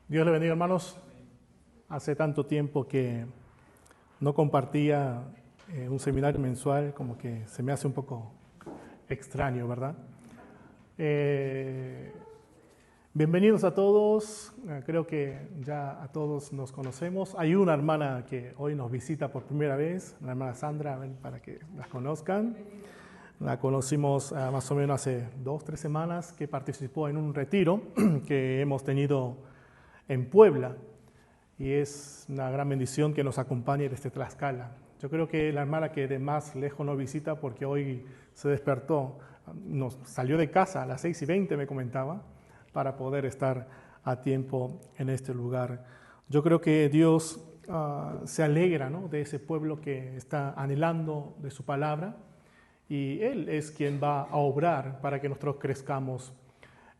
Dios le bendiga, hermanos. Hace tanto tiempo que no compartía un seminario mensual, como que se me hace un poco extraño, ¿verdad? Bienvenidos a todos. Creo que ya a todos nos conocemos. Hay una hermana que hoy nos visita por primera vez, la hermana Sandra, para que las conozcan. La conocimos más o menos hace 2-3 semanas, que participó en un retiro que hemos tenido en Puebla, y es una gran bendición que nos acompañe desde Tlaxcala. Yo creo que la hermana que de más lejos nos visita, porque hoy se despertó, nos salió de casa a las 6:20, me comentaba, para poder estar a tiempo en este lugar. Yo creo que Dios se alegra, ¿no?, de ese pueblo que está anhelando de su palabra, y Él es quien va a obrar para que nosotros crezcamos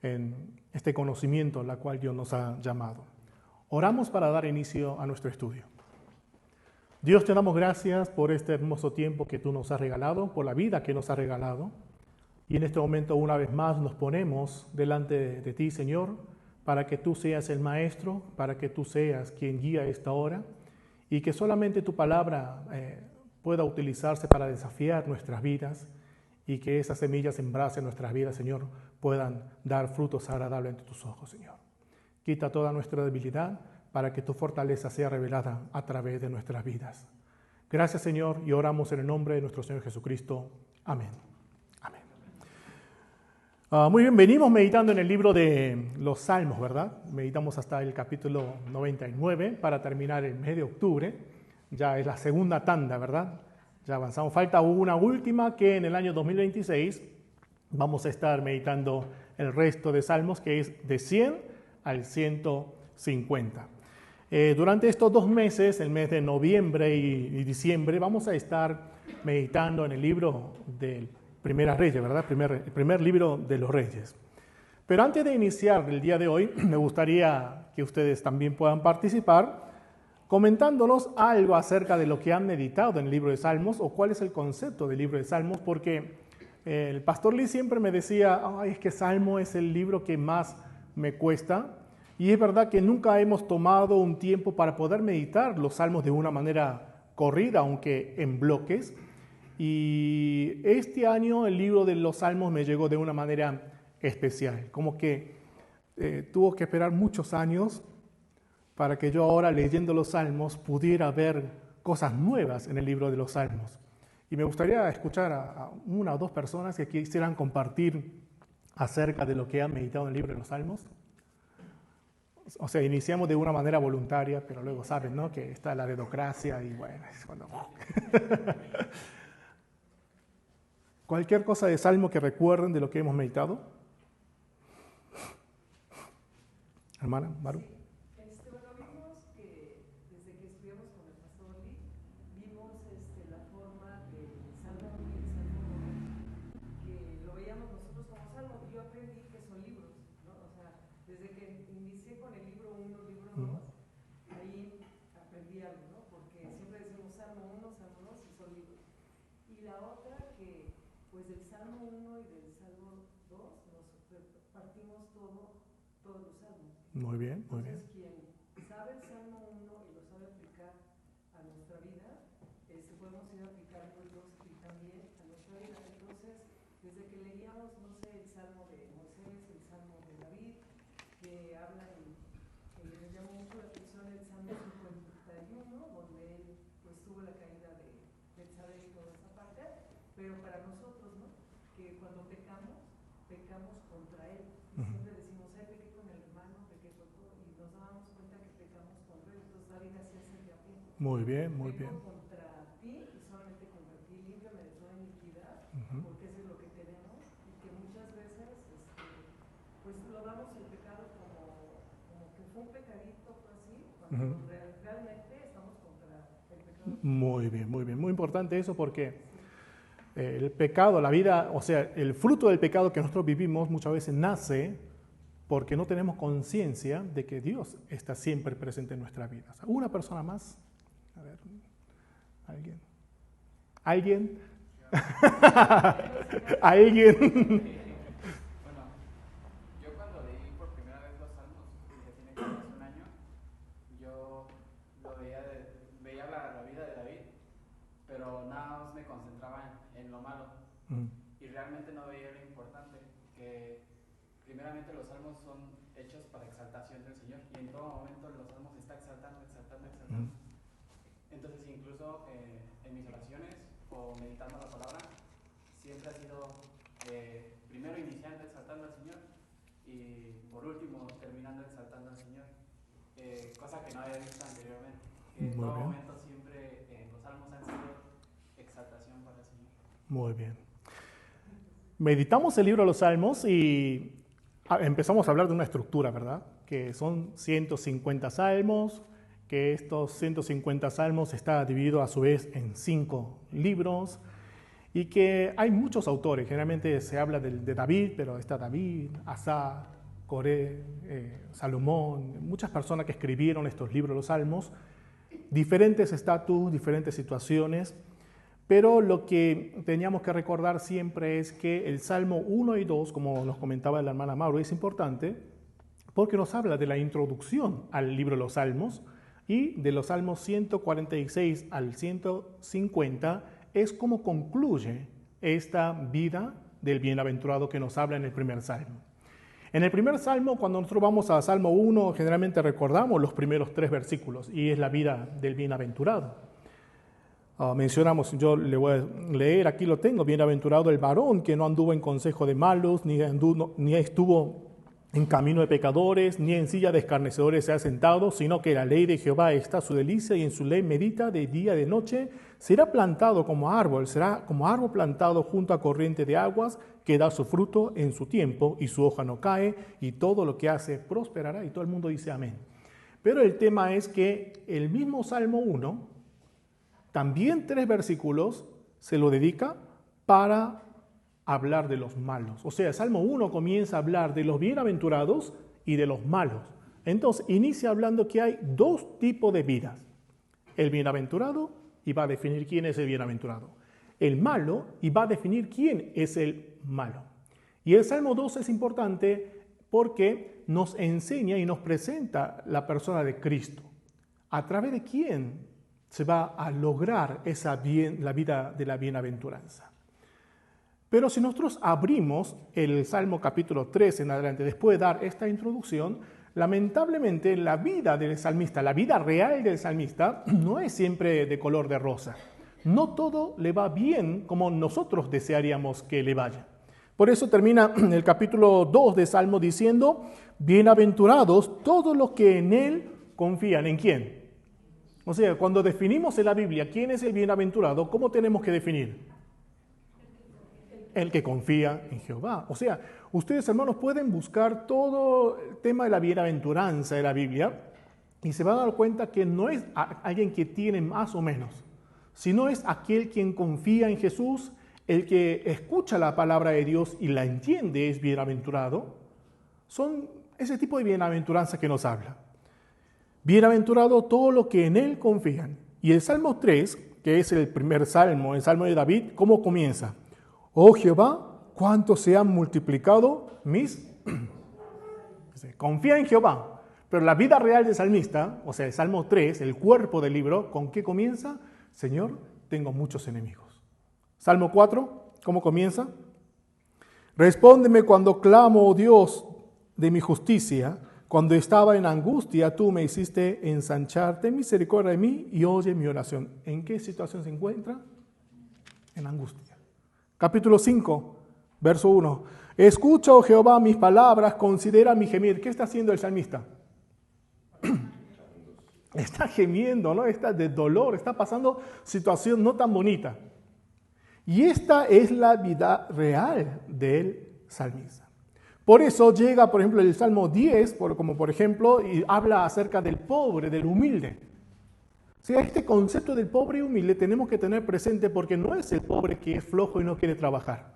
en este conocimiento al cual Dios nos ha llamado. Oramos para dar inicio a nuestro estudio. Dios, te damos gracias por este hermoso tiempo que tú nos has regalado, por la vida que nos has regalado. Y en este momento, una vez más, nos ponemos delante de ti, Señor, para que tú seas el Maestro, para que tú seas quien guía esta hora, y que solamente tu palabra pueda utilizarse para desafiar nuestras vidas, y que esas semillas sembradas en nuestras vidas, Señor, puedan dar frutos agradables ante tus ojos, Señor. Quita toda nuestra debilidad para que tu fortaleza sea revelada a través de nuestras vidas. Gracias, Señor, y oramos en el nombre de nuestro Señor Jesucristo. Amén. Amén. Muy bien, venimos meditando en el libro de los Salmos, ¿verdad? Meditamos hasta el capítulo 99 para terminar el mes de octubre. Ya es la segunda tanda, ¿verdad? Ya avanzamos. Falta una última que en el año 2026 vamos a estar meditando el resto de Salmos, que es de 100 al 150. Durante estos 2 meses, el mes de noviembre y diciembre, vamos a estar meditando en el libro del Primera Reyes, ¿verdad? El primer libro de los Reyes. Pero antes de iniciar el día de hoy, me gustaría que ustedes también puedan participar comentándonos algo acerca de lo que han meditado en el libro de Salmos o cuál es el concepto del libro de Salmos, porque el pastor Lee siempre me decía, es que Salmo es el libro que más me cuesta, y es verdad que nunca hemos tomado un tiempo para poder meditar los Salmos de una manera corrida, aunque en bloques, y este año el libro de los Salmos me llegó de una manera especial, como que tuvo que esperar muchos años para que yo ahora, leyendo los Salmos, pudiera ver cosas nuevas en el libro de los Salmos. Y me gustaría escuchar a una o dos personas que quisieran compartir acerca de lo que han meditado en el libro de los Salmos. O sea, iniciamos de una manera voluntaria, pero luego saben, ¿no?, que está la dedocracia y bueno, es cuando... ¿Cualquier cosa de Salmo que recuerden de lo que hemos meditado? Hermana, Maru. Muy bien, muy bien. Entonces, quien sabe el Salmo 1 y lo sabe aplicar a nuestra vida, podemos ir aplicando y también a nuestra vida. Entonces, desde que leíamos, no sé, el Salmo de Moisés, el Salmo de David, que habla me llamó mucho la atención el Salmo 51, donde él pues tuvo la caída de Betsabé y toda esa parte, pero para nosotros, ¿no?, que cuando pecamos contra él. Siempre decimos, pequé con el hermano, pequé con todo, y nos dábamos cuenta que pecamos contra él. Entonces David hacía ese llamado. Muy bien, muy bien. Contra ti y solamente contra ti, límpiame de toda iniquidad, porque eso es lo que tenemos, y que muchas veces pues lo damos el pecado como que fue un pecadito así, cuando realmente estamos contra el pecado. Muy bien, muy bien. Muy importante eso, porque el pecado, la vida, o sea, el fruto del pecado que nosotros vivimos muchas veces nace porque no tenemos conciencia de que Dios está siempre presente en nuestras vidas. ¿Una persona más? A ver, ¿alguien? ¿Alguien? ¿Alguien? Bueno, yo cuando leí por primera vez los Salmos, ya tiene casi un año, más me concentraba en lo malo y realmente no veía lo importante, que primeramente los salmos son hechos para exaltación del Señor y en todo momento los salmos está exaltando. Entonces incluso en mis oraciones o meditando la palabra siempre ha sido primero iniciando exaltando al Señor y por último terminando exaltando al Señor, cosa que no había visto anteriormente. En todo momento siempre los salmos han sido exaltación para el Señor. Muy bien. Meditamos el libro de los Salmos y empezamos a hablar de una estructura, ¿verdad? Que son 150 salmos, que estos 150 salmos está dividido a su vez en 5 libros y que hay muchos autores. Generalmente se habla de David, pero está David, Asaf, Coré, Salomón, muchas personas que escribieron estos libros de los salmos, diferentes estatus, diferentes situaciones. Pero lo que teníamos que recordar siempre es que el Salmo 1 y 2, como nos comentaba la hermana Mauro, es importante porque nos habla de la introducción al libro de los Salmos y de los Salmos 146 al 150 es como concluye esta vida del bienaventurado que nos habla en el primer Salmo. En el primer Salmo, cuando nosotros vamos a Salmo 1, generalmente recordamos los primeros 3 versículos y es la vida del bienaventurado. Mencionamos, yo le voy a leer, aquí lo tengo: bienaventurado el varón que no anduvo en consejo de malos, ni estuvo en camino de pecadores, ni en silla de escarnecedores se ha sentado, sino que la ley de Jehová está su delicia y en su ley medita de día y de noche. Será plantado como árbol, será como árbol plantado junto a corriente de aguas, que da su fruto en su tiempo y su hoja no cae y todo lo que hace prosperará. Y todo el mundo dice amén. Pero el tema es que el mismo Salmo 1, también 3 versículos se lo dedica para hablar de los malos. O sea, el Salmo 1 comienza a hablar de los bienaventurados y de los malos. Entonces, inicia hablando que hay 2 tipos de vidas. El bienaventurado, y va a definir quién es el bienaventurado. El malo, y va a definir quién es el malo. Y el Salmo 2 es importante porque nos enseña y nos presenta la persona de Cristo. ¿A través de quién se va a lograr la vida de la bienaventuranza? Pero si nosotros abrimos el Salmo capítulo 3 en adelante, después de dar esta introducción, lamentablemente la vida del salmista, la vida real del salmista, no es siempre de color de rosa. No todo le va bien como nosotros desearíamos que le vaya. Por eso termina el capítulo 2 de Salmo diciendo: bienaventurados todos los que en él confían. ¿En quién? O sea, cuando definimos en la Biblia quién es el bienaventurado, ¿cómo tenemos que definir? El que confía en Jehová. O sea, ustedes, hermanos, pueden buscar todo el tema de la bienaventuranza de la Biblia y se van a dar cuenta que no es alguien que tiene más o menos, sino es aquel quien confía en Jesús, el que escucha la palabra de Dios y la entiende es bienaventurado. Son ese tipo de bienaventuranza que nos habla. Bienaventurado todo lo que en él confían. Y el Salmo 3, que es el primer salmo, el Salmo de David, ¿cómo comienza? Oh Jehová, cuánto se han multiplicado mis... Confía en Jehová. Pero la vida real del salmista, o sea, el Salmo 3, el cuerpo del libro, ¿con qué comienza? Señor, tengo muchos enemigos. Salmo 4, ¿cómo comienza? Respóndeme cuando clamo, oh Dios, de mi justicia. Cuando estaba en angustia, tú me hiciste ensanchar. Ten misericordia de mí y oye mi oración. ¿En qué situación se encuentra? En angustia. Capítulo 5, verso 1. Escucha, oh Jehová, mis palabras, considera mi gemir. ¿Qué está haciendo el salmista? Está gemiendo, ¿no? Está de dolor, está pasando situación no tan bonita. Y esta es la vida real del salmista. Por eso llega, por ejemplo, el Salmo 10, como por ejemplo, y habla acerca del pobre, del humilde. O sea, este concepto del pobre y humilde tenemos que tener presente porque no es el pobre que es flojo y no quiere trabajar.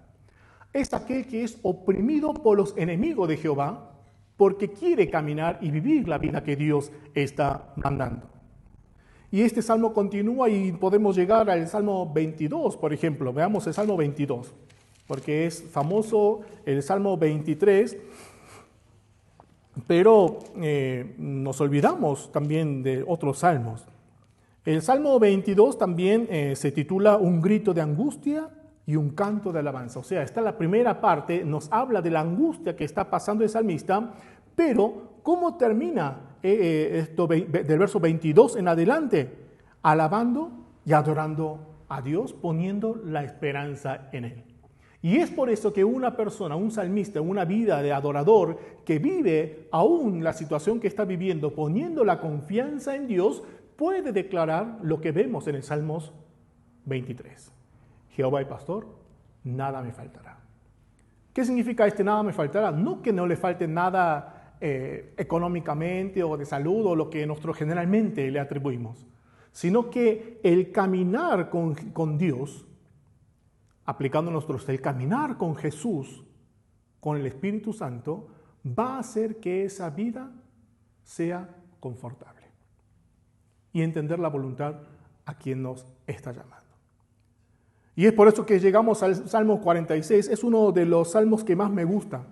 Es aquel que es oprimido por los enemigos de Jehová porque quiere caminar y vivir la vida que Dios está mandando. Y este salmo continúa y podemos llegar al Salmo 22, por ejemplo. Veamos el Salmo 22, porque es famoso el Salmo 23, pero nos olvidamos también de otros salmos. El Salmo 22 también se titula Un grito de angustia y un canto de alabanza. O sea, esta la primera parte, nos habla de la angustia que está pasando el salmista, pero ¿cómo termina esto del verso 22 en adelante? Alabando y adorando a Dios, poniendo la esperanza en Él. Y es por eso que una persona, un salmista, una vida de adorador que vive aún la situación que está viviendo, poniendo la confianza en Dios, puede declarar lo que vemos en el Salmos 23. Jehová es pastor, nada me faltará. ¿Qué significa este nada me faltará? No que no le falte nada económicamente o de salud o lo que nosotros generalmente le atribuimos, sino que el caminar con Dios, aplicando nosotros el caminar con Jesús, con el Espíritu Santo, va a hacer que esa vida sea confortable y entender la voluntad a quien nos está llamando. Y es por eso que llegamos al Salmo 46, es uno de los salmos que más me gusta.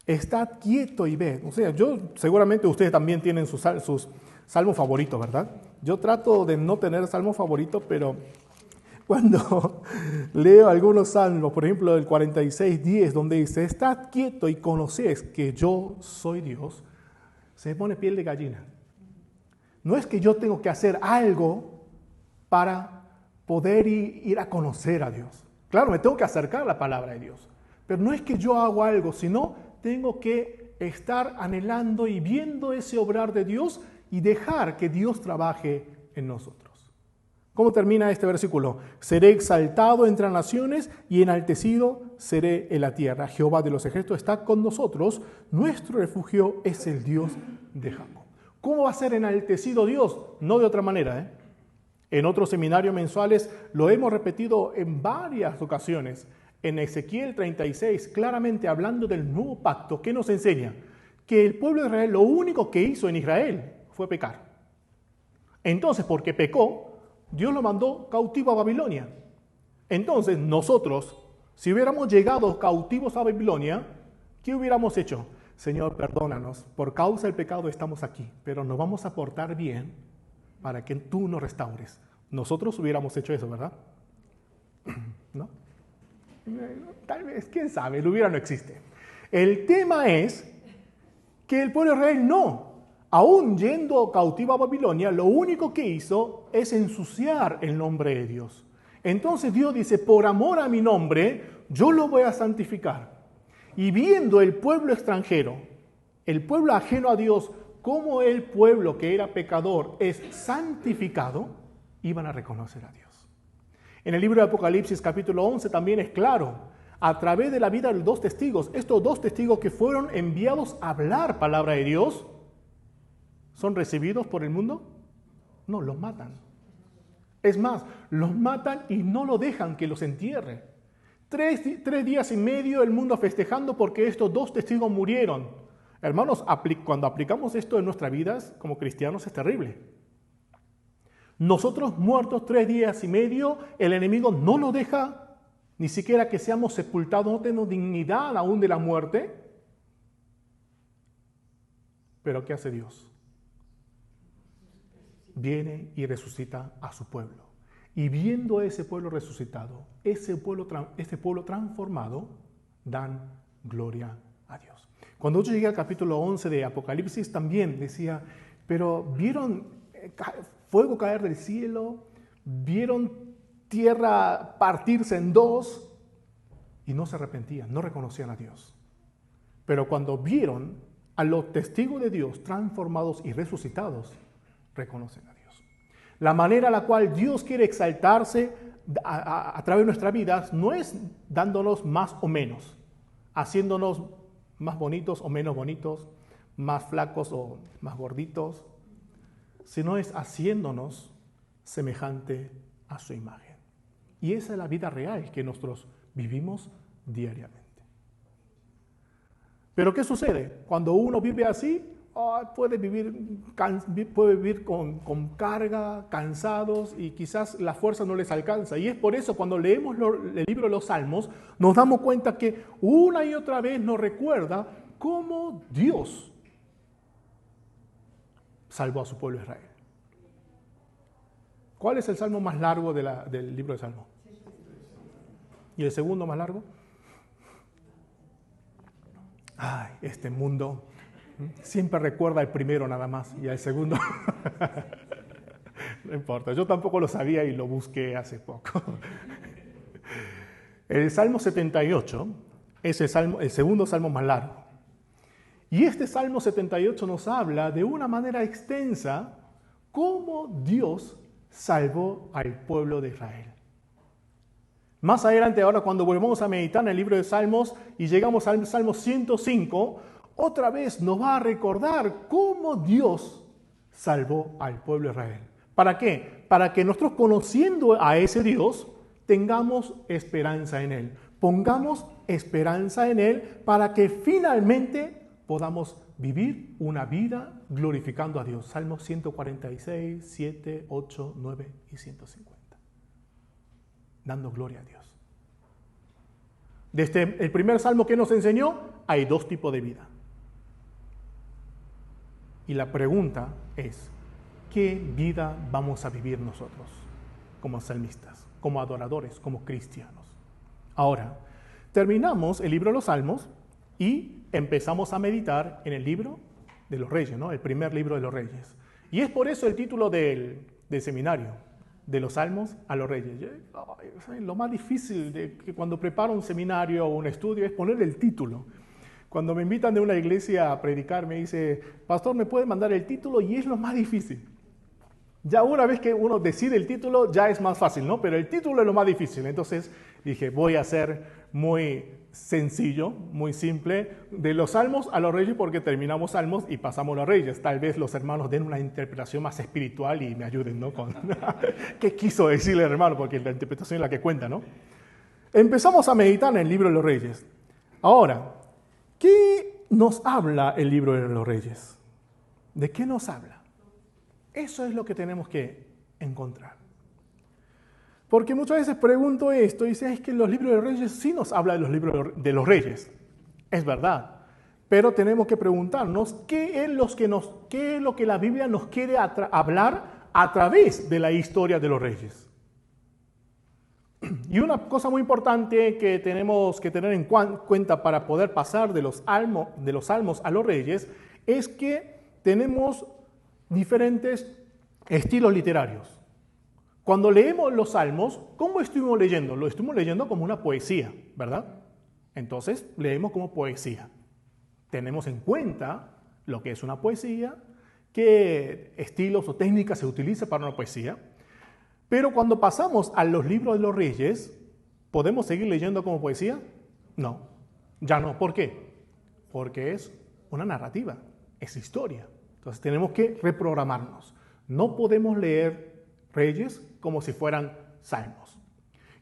Estad quieto y ved. O sea, seguramente ustedes también tienen sus salmos favoritos, ¿verdad? Yo trato de no tener salmo favorito, pero cuando leo algunos salmos, por ejemplo el 46:10, donde dice, estad quieto y conoced que yo soy Dios, se me pone piel de gallina. No es que yo tengo que hacer algo para poder ir a conocer a Dios. Claro, me tengo que acercar a la palabra de Dios, pero no es que yo hago algo, sino tengo que estar anhelando y viendo ese obrar de Dios y dejar que Dios trabaje en nosotros. ¿Cómo termina este versículo? Seré exaltado entre las naciones y enaltecido seré en la tierra. Jehová de los ejércitos está con nosotros, nuestro refugio es el Dios de Jacob. ¿Cómo va a ser enaltecido Dios? No de otra manera, En otros seminarios mensuales lo hemos repetido en varias ocasiones. En Ezequiel 36, claramente hablando del nuevo pacto, ¿qué nos enseña? Que el pueblo de Israel lo único que hizo en Israel fue pecar. Entonces, porque pecó, Dios lo mandó cautivo a Babilonia. Entonces, nosotros, si hubiéramos llegado cautivos a Babilonia, ¿qué hubiéramos hecho? Señor, perdónanos, por causa del pecado estamos aquí, pero nos vamos a portar bien para que tú nos restaures. Nosotros hubiéramos hecho eso, ¿verdad? ¿No? Tal vez, quién sabe, el hubiera no existe. El tema es que el pueblo de Israel no. Aún yendo cautivo a Babilonia, lo único que hizo es ensuciar el nombre de Dios. Entonces Dios dice, por amor a mi nombre, yo lo voy a santificar. Y viendo el pueblo extranjero, el pueblo ajeno a Dios, como el pueblo que era pecador es santificado, iban a reconocer a Dios. En el libro de Apocalipsis capítulo 11 también es claro, a través de la vida de los dos testigos, estos dos testigos que fueron enviados a hablar palabra de Dios, ¿son recibidos por el mundo? No, los matan. Es más, los matan y no lo dejan que los entierre. 3 días y medio el mundo festejando porque estos dos testigos murieron. Hermanos, cuando aplicamos esto en nuestras vidas como cristianos es terrible. Nosotros muertos 3 días y medio, el enemigo no nos deja ni siquiera que seamos sepultados, no tenemos dignidad aún de la muerte. Pero ¿qué hace Dios? Viene y resucita a su pueblo. Y viendo a ese pueblo resucitado, ese pueblo transformado, dan gloria a Dios. Cuando yo llegué al capítulo 11 de Apocalipsis también decía, pero vieron fuego caer del cielo, vieron tierra partirse en dos y no se arrepentían, no reconocían a Dios. Pero cuando vieron a los testigos de Dios transformados y resucitados, reconocen a Dios. La manera en la cual Dios quiere exaltarse a través de nuestras vidas no es dándonos más o menos, haciéndonos más bonitos o menos bonitos, más flacos o más gorditos, sino es haciéndonos semejante a su imagen. Y esa es la vida real que nosotros vivimos diariamente. Pero ¿qué sucede? Cuando uno vive así, puede vivir con carga, cansados y quizás la fuerza no les alcanza. Y es por eso cuando leemos el libro de los Salmos, nos damos cuenta que una y otra vez nos recuerda cómo Dios salvó a su pueblo Israel. ¿Cuál es el salmo más largo del libro de Salmos? ¿Y el segundo más largo? Ay, este mundo siempre recuerda el primero nada más y el segundo. No importa, yo tampoco lo sabía y lo busqué hace poco. El Salmo 78 es el segundo salmo más largo. Y este Salmo 78 nos habla de una manera extensa cómo Dios salvó al pueblo de Israel. Más adelante, ahora cuando volvamos a meditar en el libro de Salmos y llegamos al Salmo 105, otra vez nos va a recordar cómo Dios salvó al pueblo de Israel. ¿Para qué? Para que nosotros, conociendo a ese Dios, tengamos esperanza en Él. Pongamos esperanza en Él para que finalmente podamos vivir una vida glorificando a Dios. Salmos 146, 7, 8, 9 y 150. Dando gloria a Dios. Desde el primer salmo que nos enseñó, hay dos tipos de vida. Y la pregunta es, ¿qué vida vamos a vivir nosotros como salmistas, como adoradores, como cristianos? Ahora, terminamos el libro de los Salmos y empezamos a meditar en el libro de los Reyes, ¿no? El primer libro de los Reyes. Y es por eso el título del seminario, de los Salmos a los Reyes. Lo más difícil de que cuando preparo un seminario o un estudio es poner el título. Cuando me invitan de una iglesia a predicar, me dice, pastor, ¿me puede mandar el título? Y es lo más difícil. Ya una vez que uno decide el título, ya es más fácil, ¿no? Pero el título es lo más difícil. Entonces dije, voy a ser muy sencillo, muy simple, de los Salmos a los Reyes, porque terminamos Salmos y pasamos a los Reyes. Tal vez los hermanos den una interpretación más espiritual y me ayuden, ¿no? Con ¿qué quiso decirle el hermano? Porque la interpretación es la que cuenta, ¿no? Empezamos a meditar en el libro de los Reyes. Ahora, ¿qué nos habla el libro de los Reyes? ¿De qué nos habla? Eso es lo que tenemos que encontrar. Porque muchas veces pregunto esto y dice, es que los libros de los Reyes sí nos habla de los libros de los Reyes. Es verdad. Pero tenemos que preguntarnos qué es lo que la Biblia nos quiere hablar a través de la historia de los Reyes. Y una cosa muy importante que tenemos que tener en cuenta para poder pasar de los Salmos a los Reyes es que tenemos diferentes estilos literarios. Cuando leemos los Salmos, ¿cómo estuvimos leyendo? Lo estuvimos leyendo como una poesía, ¿verdad? Entonces, leemos como poesía. Tenemos en cuenta lo que es una poesía, qué estilos o técnicas se utilizan para una poesía. Pero cuando pasamos a los libros de los Reyes, ¿podemos seguir leyendo como poesía? No, ya no. ¿Por qué? Porque es una narrativa, es historia. Entonces tenemos que reprogramarnos. No podemos leer Reyes como si fueran salmos.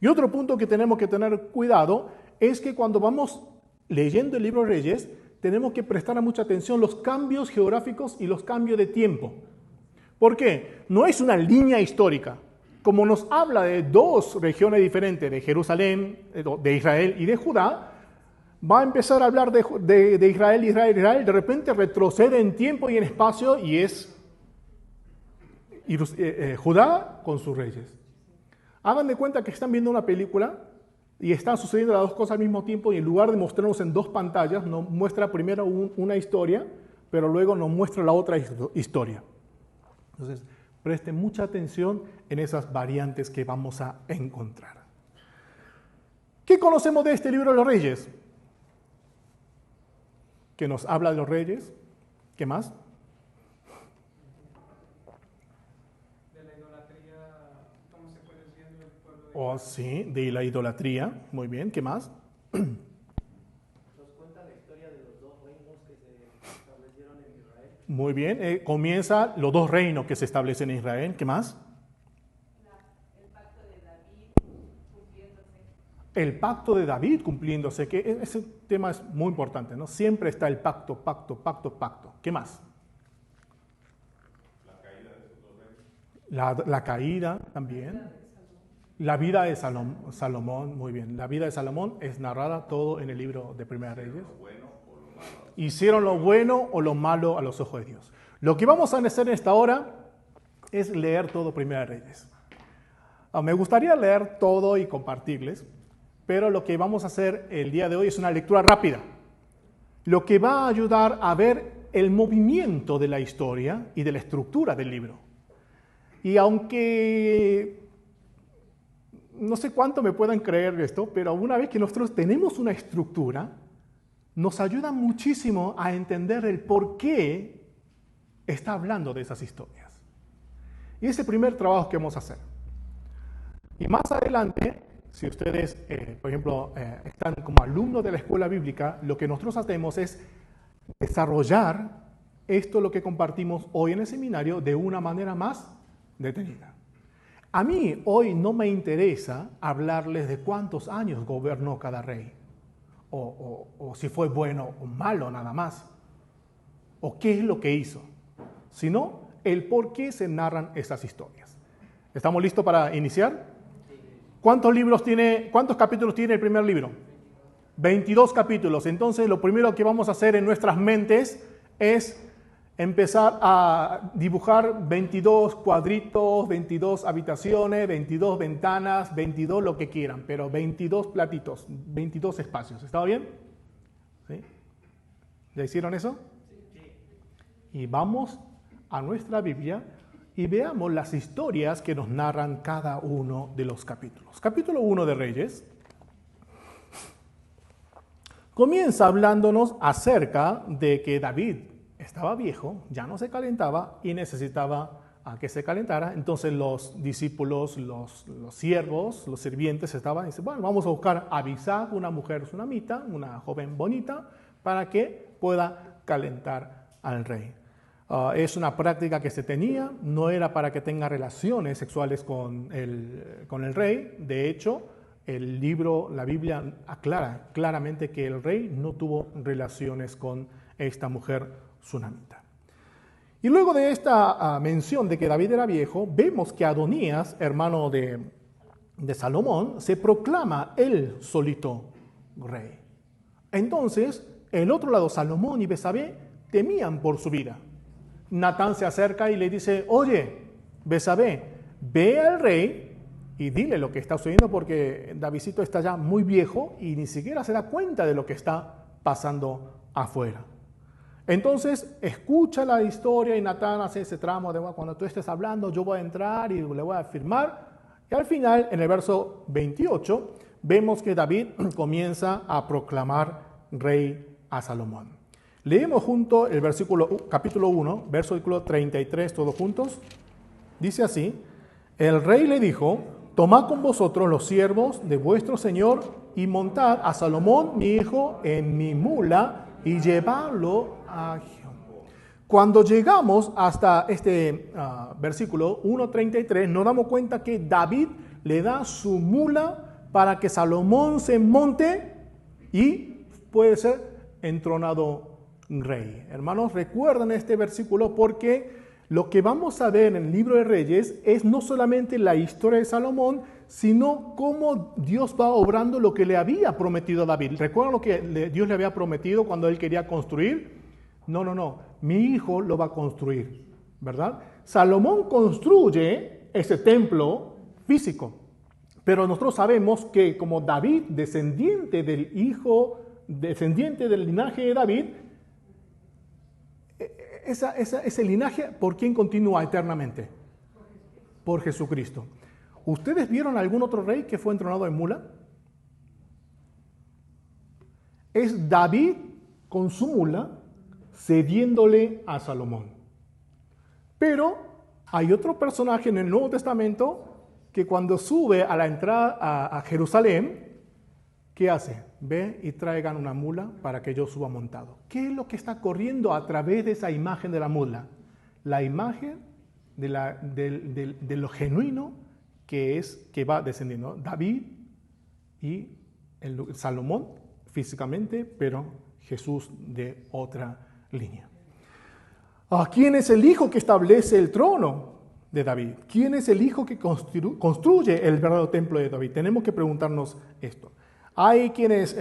Y otro punto que tenemos que tener cuidado es que cuando vamos leyendo el libro de Reyes, tenemos que prestar mucha atención a los cambios geográficos y los cambios de tiempo. ¿Por qué? No es una línea histórica. Como nos habla de dos regiones diferentes, de Jerusalén, de Israel y de Judá, va a empezar a hablar de Israel, de repente retrocede en tiempo y en espacio y es Judá con sus reyes. Hagan de cuenta que están viendo una película y están sucediendo las dos cosas al mismo tiempo y en lugar de mostrarnos en dos pantallas, nos muestra primero una historia, pero luego nos muestra la otra historia. Entonces, presten mucha atención en esas variantes que vamos a encontrar. ¿Qué conocemos de este libro de los Reyes? Que nos habla de los reyes. ¿Qué más? De la idolatría, cómo se fue desviando el pueblo de Oh, sí, de la idolatría. Muy bien, ¿qué más? Nos cuenta la historia de los dos reinos que se establecieron en Israel. Muy bien, comienza los dos reinos que se establecen en Israel. ¿Qué más? El pacto de David cumpliéndose. El pacto de David cumpliéndose, que ese tema es muy importante, ¿no? Siempre está el pacto, pacto, pacto, pacto. ¿Qué más? La caída de esos dos reyes. La caída también. La vida de Salomón, muy bien. La vida de Salomón es narrada todo en el libro de Primera Reyes. Hicieron lo bueno o lo malo a los ojos de Dios. Lo que vamos a hacer en esta hora es leer todo Primera Reyes. Me gustaría leer todo y compartirles, pero lo que vamos a hacer el día de hoy es una lectura rápida, lo que va a ayudar a ver el movimiento de la historia y de la estructura del libro. Y aunque no sé cuánto me puedan creer esto, pero una vez que nosotros tenemos una estructura, nos ayuda muchísimo a entender el por qué está hablando de esas historias. Y ese primer trabajo que vamos a hacer. Y más adelante, si ustedes, por ejemplo, están como alumnos de la escuela bíblica, lo que nosotros hacemos es desarrollar esto, lo que compartimos hoy en el seminario, de una manera más detenida. A mí hoy no me interesa hablarles de cuántos años gobernó cada rey, o si fue bueno o malo nada más, o qué es lo que hizo, sino el por qué se narran esas historias. ¿Estamos listos para iniciar? ¿Cuántos capítulos tiene el primer libro? 22 capítulos. Entonces, lo primero que vamos a hacer en nuestras mentes es empezar a dibujar 22 cuadritos, 22 habitaciones, 22 ventanas, 22 lo que quieran, pero 22 platitos, 22 espacios. ¿Está bien? ¿Sí? ¿Ya hicieron eso? Y vamos a nuestra Biblia y veamos las historias que nos narran cada uno de los capítulos. Capítulo 1 de Reyes comienza hablándonos acerca de que David estaba viejo, ya no se calentaba y necesitaba a que se calentara. Entonces los discípulos, los siervos, los sirvientes estaban y dicen, bueno, vamos a buscar a Abisag, una mujer sunamita, una joven bonita, para que pueda calentar al rey. Es una práctica que se tenía, no era para que tenga relaciones sexuales con el rey. De hecho, la Biblia aclara claramente que el rey no tuvo relaciones con esta mujer sunamita. Y luego de esta mención de que David era viejo, vemos que Adonías, hermano de Salomón, se proclama él solito rey. Entonces, el otro lado, Salomón y Betsabé temían por su vida. Natán se acerca y le dice, oye, Betsabé, ve al rey y dile lo que está sucediendo porque Davidcito está ya muy viejo y ni siquiera se da cuenta de lo que está pasando afuera. Entonces, escucha la historia y Natán hace ese tramo de cuando tú estés hablando, yo voy a entrar y le voy a firmar. Y al final, en el verso 28, vemos que David comienza a proclamar rey a Salomón. Leemos junto el capítulo 1, versículo 33, todos juntos. Dice así, el rey le dijo, tomad con vosotros los siervos de vuestro señor y montad a Salomón, mi hijo, en mi mula y llevadlo a Gihón. Cuando llegamos hasta este versículo 1:33, nos damos cuenta que David le da su mula para que Salomón se monte y puede ser entronado rey. Hermanos, recuerden este versículo porque lo que vamos a ver en el libro de Reyes es no solamente la historia de Salomón, sino cómo Dios va obrando lo que le había prometido a David. ¿Recuerdan lo que Dios le había prometido cuando él quería construir? No, mi hijo lo va a construir, ¿verdad? Salomón construye ese templo físico, pero nosotros sabemos que como David, descendiente del linaje de David, ese linaje, ¿por quién continúa eternamente? Por Jesucristo. ¿Ustedes vieron algún otro rey que fue entronado en mula? Es David con su mula cediéndole a Salomón. Pero hay otro personaje en el Nuevo Testamento que cuando sube a la entrada a Jerusalén, ¿qué hace? Ve y traigan una mula para que yo suba montado. ¿Qué es lo que está corriendo a través de esa imagen de la mula? La imagen de lo genuino que va descendiendo. David y Salomón físicamente, pero Jesús de otra línea. ¿Quién es el hijo que establece el trono de David? ¿Quién es el hijo que construye el verdadero templo de David? Tenemos que preguntarnos esto. Hay quienes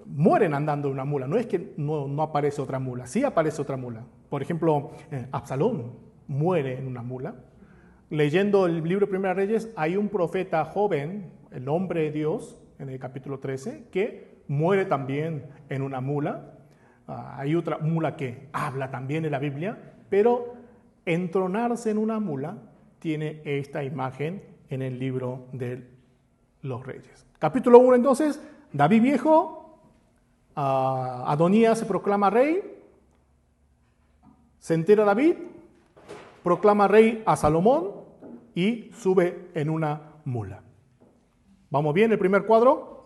mueren andando en una mula. No es que no aparece otra mula, sí aparece otra mula. Por ejemplo, Absalón muere en una mula. leyendo el libro de Primera Reyes, hay un profeta joven, el hombre de Dios, en el capítulo 13, que muere también en una mula. Hay otra mula que habla también en la Biblia, pero entronarse en una mula tiene esta imagen en el libro de los Reyes. Capítulo 1 entonces, David viejo, Adonías se proclama rey, se entera David, proclama rey a Salomón y sube en una mula. ¿Vamos bien el primer cuadro?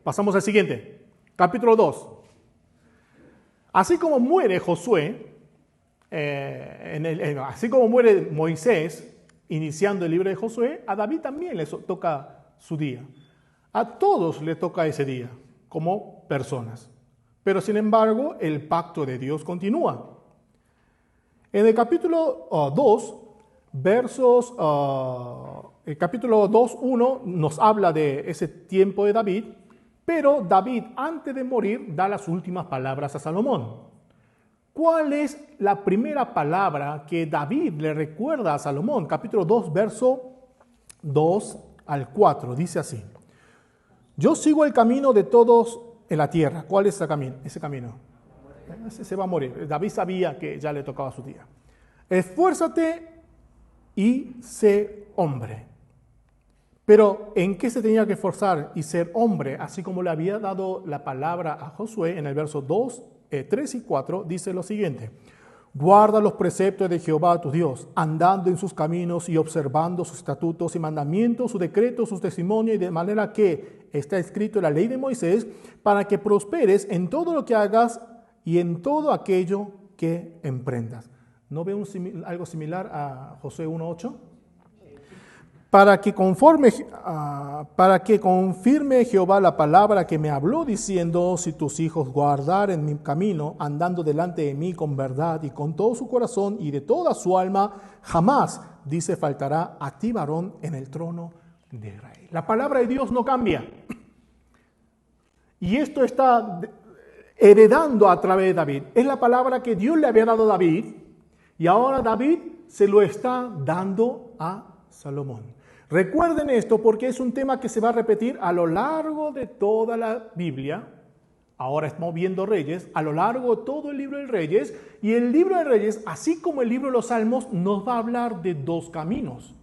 Pasamos al siguiente. Capítulo 2. Así como muere Josué, así como muere Moisés, iniciando el libro de Josué, a David también le toca su día. A todos le toca ese día, como personas. Pero sin embargo, el pacto de Dios continúa. En el capítulo 2, el capítulo 2:1 nos habla de ese tiempo de David, pero David, antes de morir, da las últimas palabras a Salomón. ¿Cuál es la primera palabra que David le recuerda a Salomón? Capítulo 2, verso 2 al 4, dice así: yo sigo el camino de todos en la tierra. ¿Cuál es ese camino? Ese se va a morir. David sabía que ya le tocaba su día. Esfuérzate y sé hombre. Pero ¿en qué se tenía que esforzar y ser hombre? Así como le había dado la palabra a Josué en el verso 3 y 4, dice lo siguiente: guarda los preceptos de Jehová tu Dios, andando en sus caminos y observando sus estatutos y mandamientos, sus decretos, sus testimonios, y de manera que está escrito en la ley de Moisés, para que prosperes en todo lo que hagas y en todo aquello que emprendas. ¿No ve algo similar a Josué 1:8? Para que confirme Jehová la palabra que me habló, diciendo: si tus hijos guardaren mi camino, andando delante de mí con verdad y con todo su corazón y de toda su alma, jamás, dice, faltará a ti varón en el trono de Israel. La palabra de Dios no cambia. Y esto está heredando a través de David. Es la palabra que Dios le había dado a David, y ahora David se lo está dando a Salomón. Recuerden esto porque es un tema que se va a repetir a lo largo de toda la Biblia. Ahora estamos viendo Reyes, a lo largo de todo el libro de Reyes. Y el libro de Reyes, así como el libro de los Salmos, nos va a hablar de dos caminos.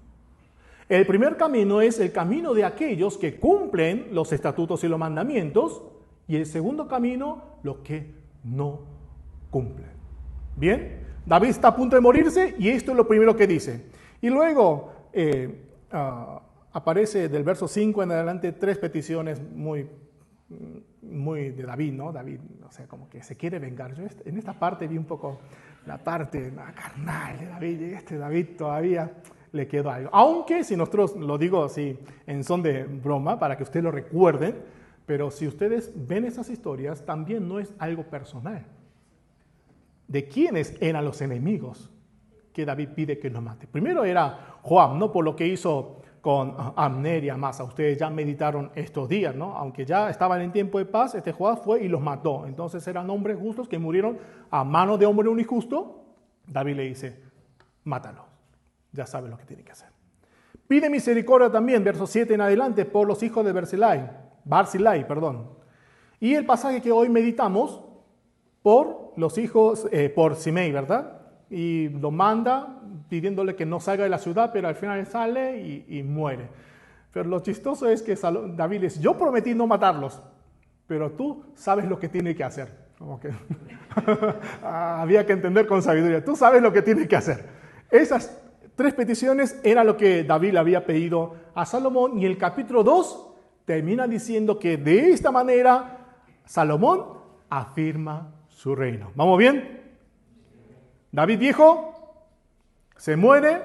El primer camino es el camino de aquellos que cumplen los estatutos y los mandamientos. Y el segundo camino, los que no cumplen. Bien, David está a punto de morirse y esto es lo primero que dice. Y luego aparece del verso 5 en adelante 3 peticiones muy de David, ¿no? David, o sea, como que se quiere vengar. Yo en esta parte vi un poco la parte carnal de David, y David todavía le quedó algo. Aunque, si nosotros lo digo así en son de broma, para que ustedes lo recuerden, pero si ustedes ven esas historias, también no es algo personal. ¿De quiénes eran los enemigos que David pide que los mate? Primero era Joab, ¿no? Por lo que hizo con Abner y Amasa. Ustedes ya meditaron estos días, ¿no? Aunque ya estaban en tiempo de paz, Joab fue y los mató. Entonces eran hombres justos que murieron a manos de hombre injusto. David le dice: mátalos. Ya sabe lo que tiene que hacer. Pide misericordia también, verso 7 en adelante, por los hijos de Barzillai. Y el pasaje que hoy meditamos, por los hijos, por Simei, ¿verdad? Y lo manda pidiéndole que no salga de la ciudad, pero al final sale y muere. Pero lo chistoso es que David dice: yo prometí no matarlos, pero tú sabes lo que tiene que hacer. Como que había que entender con sabiduría. Tú sabes lo que tiene que hacer. Esas 3 peticiones era lo que David le había pedido a Salomón, y el capítulo 2 termina diciendo que de esta manera Salomón afirma su reino. ¿Vamos bien? David viejo se muere,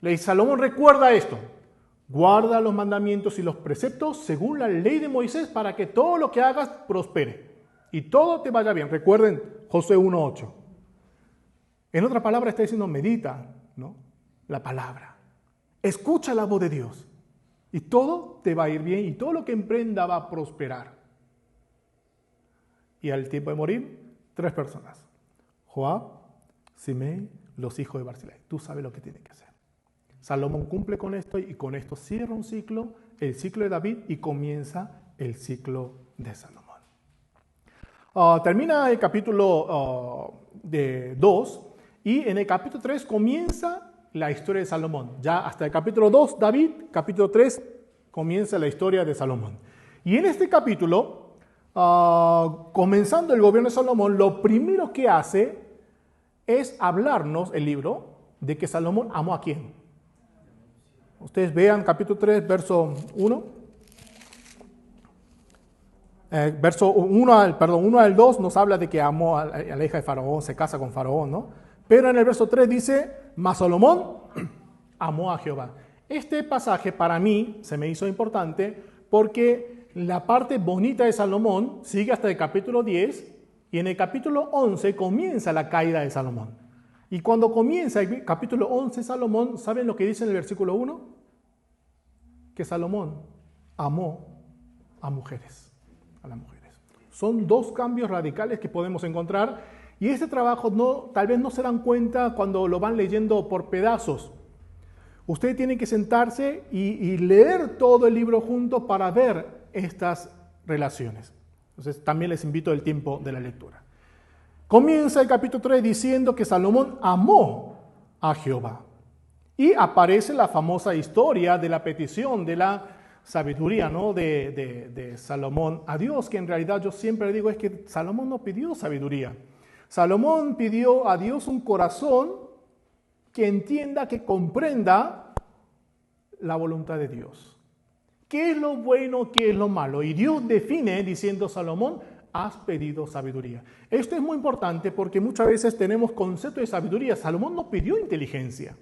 le dice: Salomón, recuerda esto: guarda los mandamientos y los preceptos según la ley de Moisés, para que todo lo que hagas prospere y todo te vaya bien. Recuerden Josué 1:8. En otra palabra está diciendo: medita, ¿no?, la palabra, escucha la voz de Dios y todo te va a ir bien y todo lo que emprenda va a prosperar. Y al tiempo de morir, 3 personas: Joab, Simei, los hijos de Barzillai. Tú sabes lo que tiene que hacer. Salomón cumple con esto y con esto cierra un ciclo, el ciclo de David, y comienza el ciclo de Salomón. Termina el capítulo 2 y en el capítulo 3 comienza la historia de Salomón. Ya hasta el capítulo 2 David, capítulo 3 comienza la historia de Salomón. Y en este capítulo, comenzando el gobierno de Salomón, lo primero que hace es hablarnos el libro de que Salomón amó a quién. Ustedes vean capítulo 3, verso 1. Verso 1 al 2 nos habla de que amó a la hija de Faraón, se casa con Faraón, ¿no? Pero en el verso 3 dice, mas Salomón amó a Jehová. Este pasaje para mí se me hizo importante porque la parte bonita de Salomón sigue hasta el capítulo 10 y en el capítulo 11 comienza la caída de Salomón. Y cuando comienza el capítulo 11 Salomón, ¿saben lo que dice en el versículo 1? Que Salomón amó a mujeres. A las mujeres. Son dos cambios radicales que podemos encontrar y este trabajo tal vez no se dan cuenta cuando lo van leyendo por pedazos. Ustedes tienen que sentarse y leer todo el libro junto para ver estas relaciones. Entonces también les invito el tiempo de la lectura. Comienza el capítulo 3 diciendo que Salomón amó a Jehová y aparece la famosa historia de la petición de la sabiduría, ¿no? de Salomón a Dios, que en realidad yo siempre digo es que Salomón no pidió sabiduría. Salomón pidió a Dios un corazón que entienda, que comprenda la voluntad de Dios. ¿Qué es lo bueno, qué es lo malo? Y Dios define diciendo, Salomón, has pedido sabiduría. Esto es muy importante porque muchas veces tenemos concepto de sabiduría. Salomón no pidió inteligencia.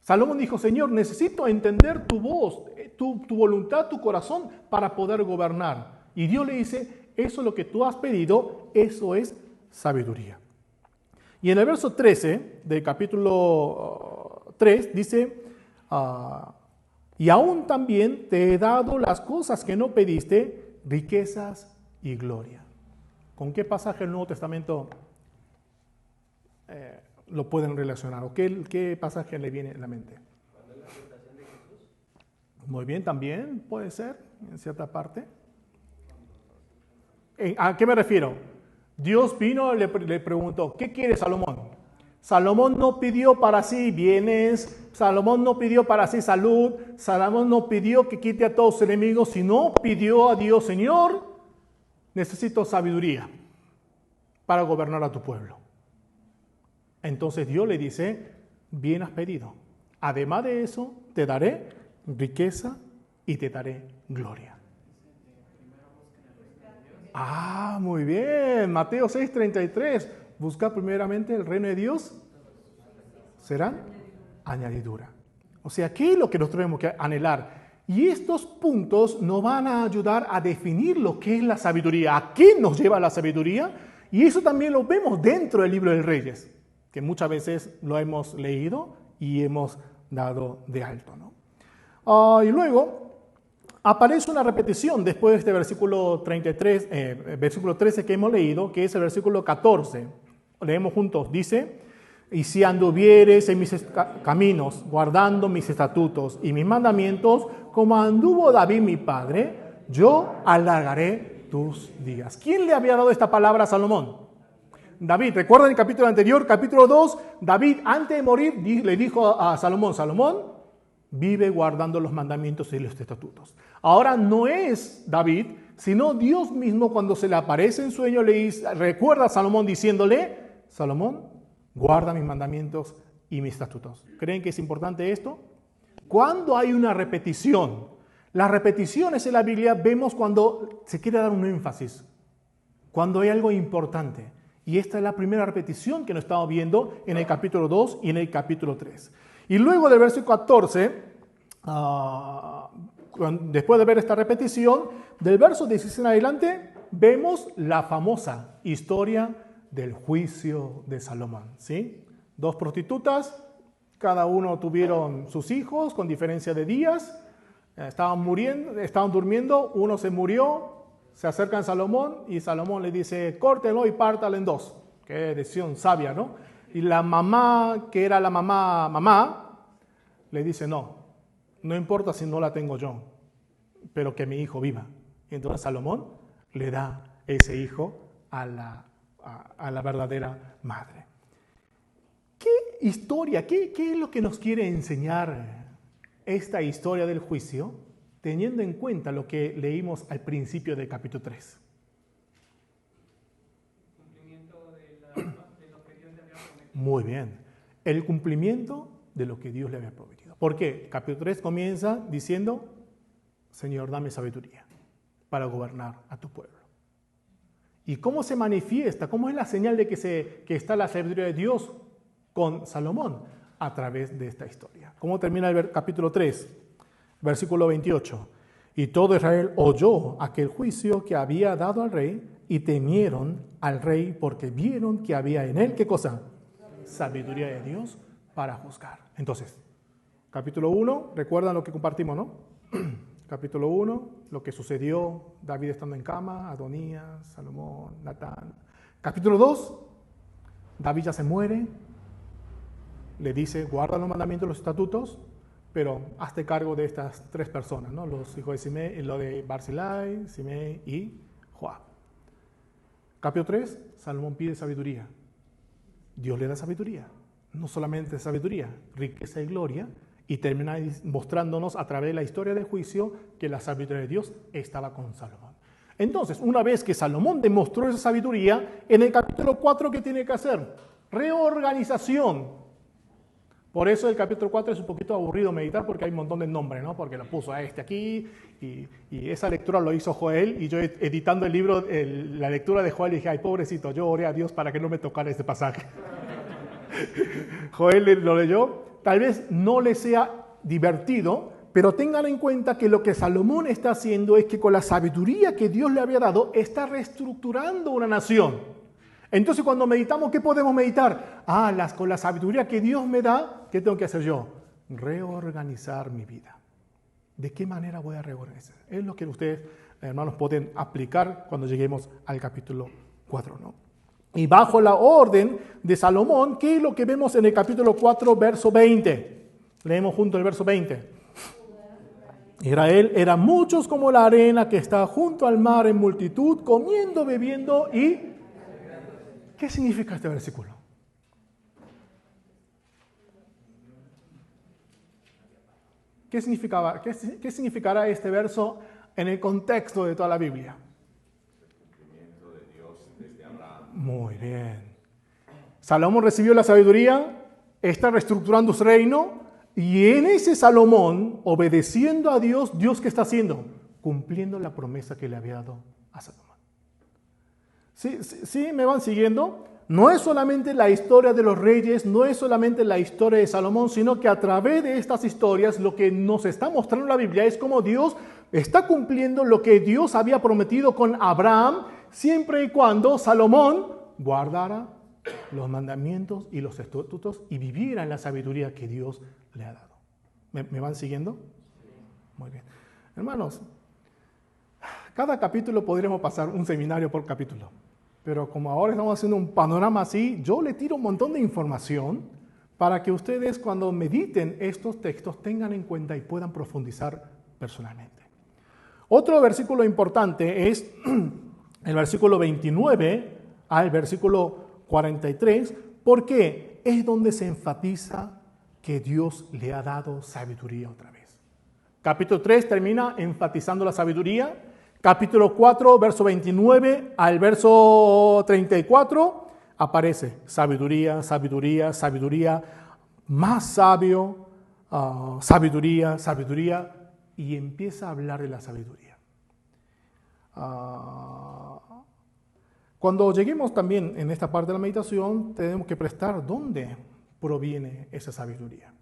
Salomón dijo, Señor, necesito entender tu voz, tu voluntad, tu corazón para poder gobernar. Y Dios le dice, eso es lo que tú has pedido, eso es sabiduría. Y en el verso 13 del capítulo 3 dice, y aún también te he dado las cosas que no pediste, riquezas y gloria. ¿Con qué pasaje del Nuevo Testamento lo pueden relacionar? ¿O qué pasaje le viene a la mente? ¿Cuándo es la tentación de Jesús? Muy bien, también puede ser, en cierta parte. ¿A qué me refiero? Dios vino y le preguntó, ¿qué quiere Salomón? Salomón no pidió para sí bienes, Salomón no pidió para sí salud, Salomón no pidió que quite a todos sus enemigos, sino pidió a Dios, Señor, necesito sabiduría para gobernar a tu pueblo. Entonces Dios le dice, bien has pedido. Además de eso, te daré riqueza y te daré gloria. Muy bien. Mateo 6:33. Busca primeramente el reino de Dios. Serán añadidura. O sea, ¿qué es lo que nosotros tenemos que anhelar? Y estos puntos nos van a ayudar a definir lo que es la sabiduría. ¿A qué nos lleva la sabiduría? Y eso también lo vemos dentro del libro de Reyes, que muchas veces lo hemos leído y hemos dado de alto, ¿no? Y luego aparece una repetición después de este versículo 33, versículo 13 que hemos leído, que es el versículo 14. Leemos juntos, dice, y si anduvieres en mis caminos, guardando mis estatutos y mis mandamientos, como anduvo David mi padre, yo alargaré tus días. ¿Quién le había dado esta palabra a Salomón? David. ¿Recuerdan el capítulo anterior, capítulo 2? David, antes de morir, le dijo a Salomón, Salomón, vive guardando los mandamientos y los estatutos. Ahora no es David, sino Dios mismo cuando se le aparece en sueño, le dice, recuerda a Salomón diciéndole, Salomón, guarda mis mandamientos y mis estatutos. ¿Creen que es importante esto? Cuando hay una repetición, las repeticiones en la Biblia vemos cuando se quiere dar un énfasis, cuando hay algo importante. Y esta es la primera repetición que nos estamos viendo en el capítulo 2 y en el capítulo 3. Y luego del versículo 14, después de ver esta repetición, del verso 16 en adelante, vemos la famosa historia del juicio de Salomón, ¿sí? 2 prostitutas, cada uno tuvieron sus hijos con diferencia de días, estaban durmiendo, uno se murió, se acercan a Salomón y Salomón le dice, córtelo y pártalo en 2. Qué decisión sabia, ¿no? Y la mamá, que era la mamá, le dice, no importa si no la tengo yo, pero que mi hijo viva. Y entonces Salomón le da ese hijo a la verdadera madre. ¿Qué historia, qué es lo que nos quiere enseñar esta historia del juicio, teniendo en cuenta lo que leímos al principio del capítulo 3? Cumplimiento de lo que Dios le había prometido. Muy bien. El cumplimiento de lo que Dios le había prometido. ¿Por qué? Capítulo 3 comienza diciendo, Señor, dame sabiduría para gobernar a tu pueblo. ¿Y cómo se manifiesta? ¿Cómo es la señal de que está la sabiduría de Dios con Salomón? A través de esta historia. ¿Cómo termina el capítulo 3? Versículo 28. Y todo Israel oyó aquel juicio que había dado al rey y temieron al rey porque vieron que había en él, ¿qué cosa? Sabiduría de Dios para juzgar. Entonces, capítulo 1, recuerdan lo que compartimos, ¿no? Capítulo 1, lo que sucedió, David estando en cama, Adonías, Salomón, Natán. Capítulo 2, David ya se muere, le dice, guarda los mandamientos, los estatutos, pero hazte cargo de estas 3 personas, ¿no? Los hijos de Simei, lo de Barzillai, Simei y Joab. Capítulo 3, Salomón pide sabiduría. Dios le da sabiduría. No solamente sabiduría, riqueza y gloria, y termina mostrándonos a través de la historia del juicio que la sabiduría de Dios estaba con Salomón. Entonces, una vez que Salomón demostró esa sabiduría, en el capítulo 4, ¿qué tiene que hacer? Reorganización. Por eso el capítulo 4 es un poquito aburrido meditar porque hay un montón de nombres, ¿no? Porque lo puso a este aquí y esa lectura lo hizo Joel y yo editando el libro, la lectura de Joel dije, ay pobrecito, yo oré a Dios para que no me tocara este pasaje. Joel lo leyó, tal vez no le sea divertido, pero tengan en cuenta que lo que Salomón está haciendo es que con la sabiduría que Dios le había dado está reestructurando una nación. Entonces cuando meditamos, ¿qué podemos meditar? Con la sabiduría que Dios me da, ¿qué tengo que hacer yo? Reorganizar mi vida. ¿De qué manera voy a reorganizar? Es lo que ustedes, hermanos, pueden aplicar cuando lleguemos al capítulo 4, ¿no? Y bajo la orden de Salomón, ¿qué es lo que vemos en el capítulo 4, verso 20? Leemos junto el verso 20. Israel era muchos como la arena que está junto al mar en multitud, comiendo, bebiendo y... ¿Qué significa este versículo? ¿Qué significará este verso en el contexto de toda la Biblia? Muy bien. Salomón recibió la sabiduría, está reestructurando su reino, y en ese Salomón, obedeciendo a Dios, ¿Dios qué está haciendo? Cumpliendo la promesa que le había dado a Salomón. ¿Sí me van siguiendo? No es solamente la historia de los reyes, no es solamente la historia de Salomón, sino que a través de estas historias lo que nos está mostrando la Biblia es cómo Dios está cumpliendo lo que Dios había prometido con Abraham, siempre y cuando Salomón guardara los mandamientos y los estatutos y viviera en la sabiduría que Dios le ha dado. ¿Me van siguiendo? Muy bien. Hermanos, cada capítulo podríamos pasar un seminario por capítulo. Pero como ahora estamos haciendo un panorama así, yo le tiro un montón de información para que ustedes cuando mediten estos textos tengan en cuenta y puedan profundizar personalmente. Otro versículo importante es el versículo 29 al versículo 43, porque es donde se enfatiza que Dios le ha dado sabiduría otra vez. Capítulo 3 termina enfatizando la sabiduría. Capítulo 4, verso 29 al verso 34, aparece sabiduría, sabiduría, sabiduría, más sabio, sabiduría, sabiduría, y empieza a hablar de la sabiduría. Cuando lleguemos también en esta parte de la meditación, tenemos que prestar dónde proviene esa sabiduría.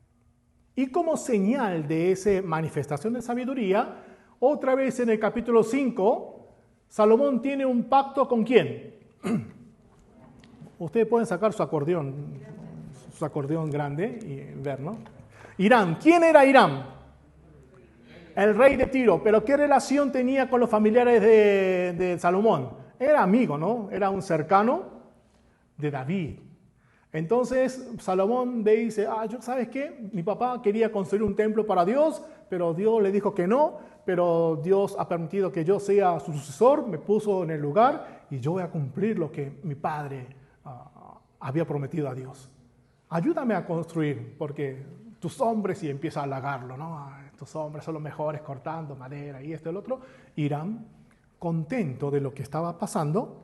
Y como señal de esa manifestación de sabiduría, otra vez en el capítulo 5, Salomón tiene un pacto ¿con quién? Ustedes pueden sacar su acordeón grande y ver, ¿no? Irán. ¿Quién era Irán? El rey de Tiro. ¿Pero qué relación tenía con los familiares de Salomón? Era amigo, ¿no? Era un cercano de David. Entonces Salomón le dice, ¿sabes qué? Mi papá quería construir un templo para Dios, pero Dios le dijo que no, pero Dios ha permitido que yo sea su sucesor, me puso en el lugar y yo voy a cumplir lo que mi padre había prometido a Dios. Ayúdame a construir, porque tus hombres, y empieza a halagarlo, ¿no? Tus hombres son los mejores cortando madera y esto y el otro. Hiram, contento de lo que estaba pasando,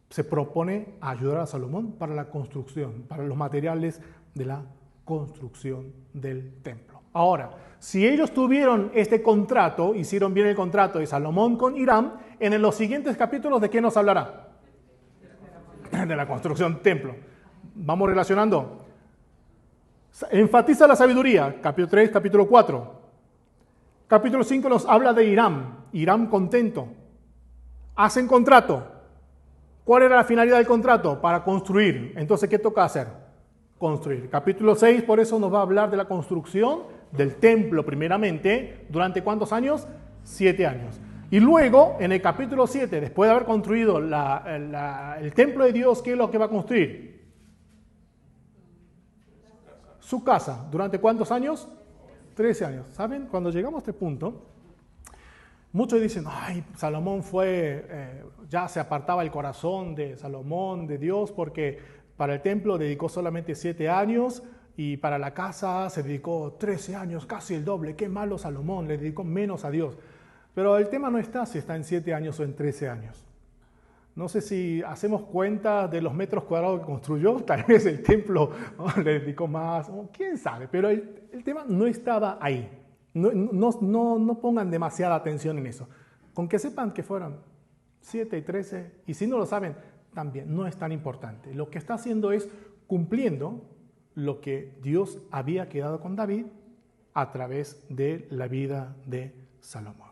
se propone ayudar a Salomón para la construcción, para los materiales de la construcción del templo. Ahora, si ellos tuvieron este contrato, hicieron bien el contrato de Salomón con Hiram, en los siguientes capítulos, ¿de qué nos hablará? De la construcción del templo. Vamos relacionando. Enfatiza la sabiduría, capítulo 3, capítulo 4. Capítulo 5 nos habla de Hiram. Hiram contento. Hacen contrato. ¿Cuál era la finalidad del contrato? Para construir. Entonces, ¿qué toca hacer? Construir. Capítulo 6, por eso nos va a hablar de la construcción del templo primeramente. ¿Durante cuántos años? 7 años. Y luego, en el capítulo 7, después de haber construido el templo de Dios, ¿qué es lo que va a construir? Su casa. ¿Durante cuántos años? 13 años. ¿Saben? Cuando llegamos a este punto, muchos dicen, ay, Salomón ya se apartaba el corazón de Salomón, de Dios, porque para el templo dedicó solamente 7 años y para la casa se dedicó 13 años, casi el doble. Qué malo Salomón, le dedicó menos a Dios. Pero el tema no está si está en 7 años o en 13 años. No sé si hacemos cuenta de los metros cuadrados que construyó, tal vez el templo le dedicó más, quién sabe, pero el tema no estaba ahí. No pongan demasiada atención en eso. Con que sepan que fueron 7 y 13, y si no lo saben, también no es tan importante. Lo que está haciendo es cumpliendo lo que Dios había quedado con David a través de la vida de Salomón.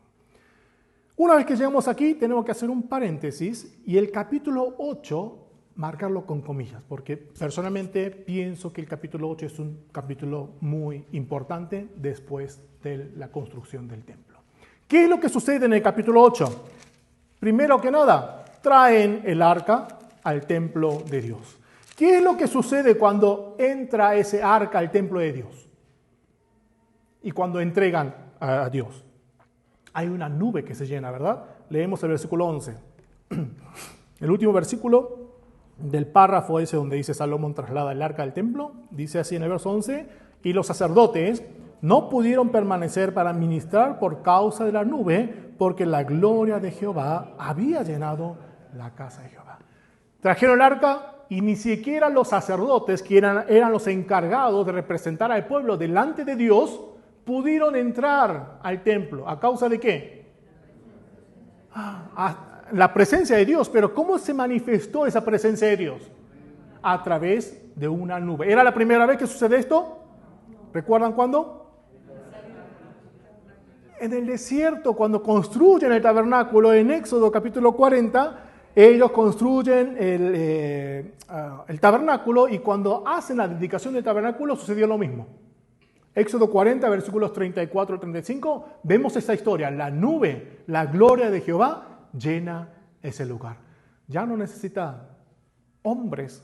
Una vez que llegamos aquí, tenemos que hacer un paréntesis y el capítulo 8, marcarlo con comillas, porque personalmente pienso que el capítulo 8 es un capítulo muy importante después de la construcción del templo. ¿Qué es lo que sucede en el capítulo 8? Primero que nada, traen el arca al templo de Dios. ¿Qué es lo que sucede cuando entra ese arca al templo de Dios? Y cuando entregan a Dios. Hay una nube que se llena, ¿verdad? Leemos el versículo 11. El último versículo del párrafo ese donde dice Salomón traslada el arca al templo, dice así en el verso 11, y los sacerdotes no pudieron permanecer para ministrar por causa de la nube, porque la gloria de Jehová había llenado la casa de Jehová. Trajeron el arca y ni siquiera los sacerdotes, que eran los encargados de representar al pueblo delante de Dios, pudieron entrar al templo. ¿A causa de qué? La presencia de Dios. Pero ¿cómo se manifestó esa presencia de Dios? A través de una nube. ¿Era la primera vez que sucede esto? ¿Recuerdan cuándo? En el desierto, cuando construyen el tabernáculo, en Éxodo capítulo 40, ellos construyen el tabernáculo y cuando hacen la dedicación del tabernáculo sucedió lo mismo. Éxodo 40, versículos 34 al 35, vemos esta historia. La nube, la gloria de Jehová, llena ese lugar. Ya no necesita hombres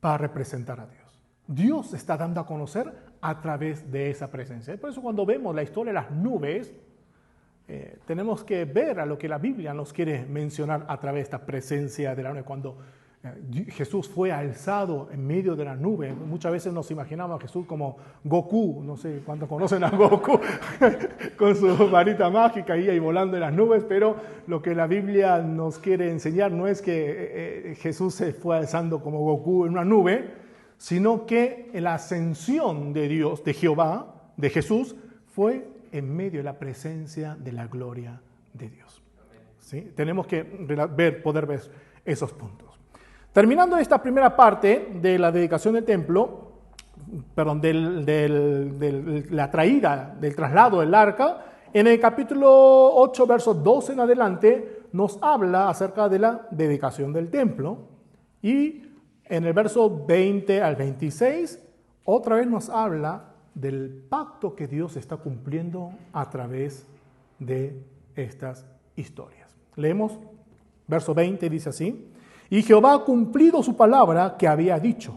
para representar a Dios. Dios está dando a conocer a través de esa presencia. Por eso cuando vemos la historia de las nubes, tenemos que ver a lo que la Biblia nos quiere mencionar a través de esta presencia de la nube. Cuando Jesús fue alzado en medio de la nube, muchas veces nos imaginamos a Jesús como Goku, no sé cuántos conocen a Goku, con su varita mágica ahí volando en las nubes, pero lo que la Biblia nos quiere enseñar no es que Jesús se fue alzando como Goku en una nube, sino que la ascensión de Dios, de Jehová, de Jesús, fue en medio de la presencia de la gloria de Dios. ¿Sí? Tenemos que poder ver esos puntos. Terminando esta primera parte de la dedicación del templo, de la traída, del traslado del arca, en el capítulo 8, versos 12 en adelante, nos habla acerca de la dedicación del templo. Y en el verso 20 al 26, otra vez nos habla del pacto que Dios está cumpliendo a través de estas historias. Leemos, verso 20 dice así: Y Jehová ha cumplido su palabra que había dicho.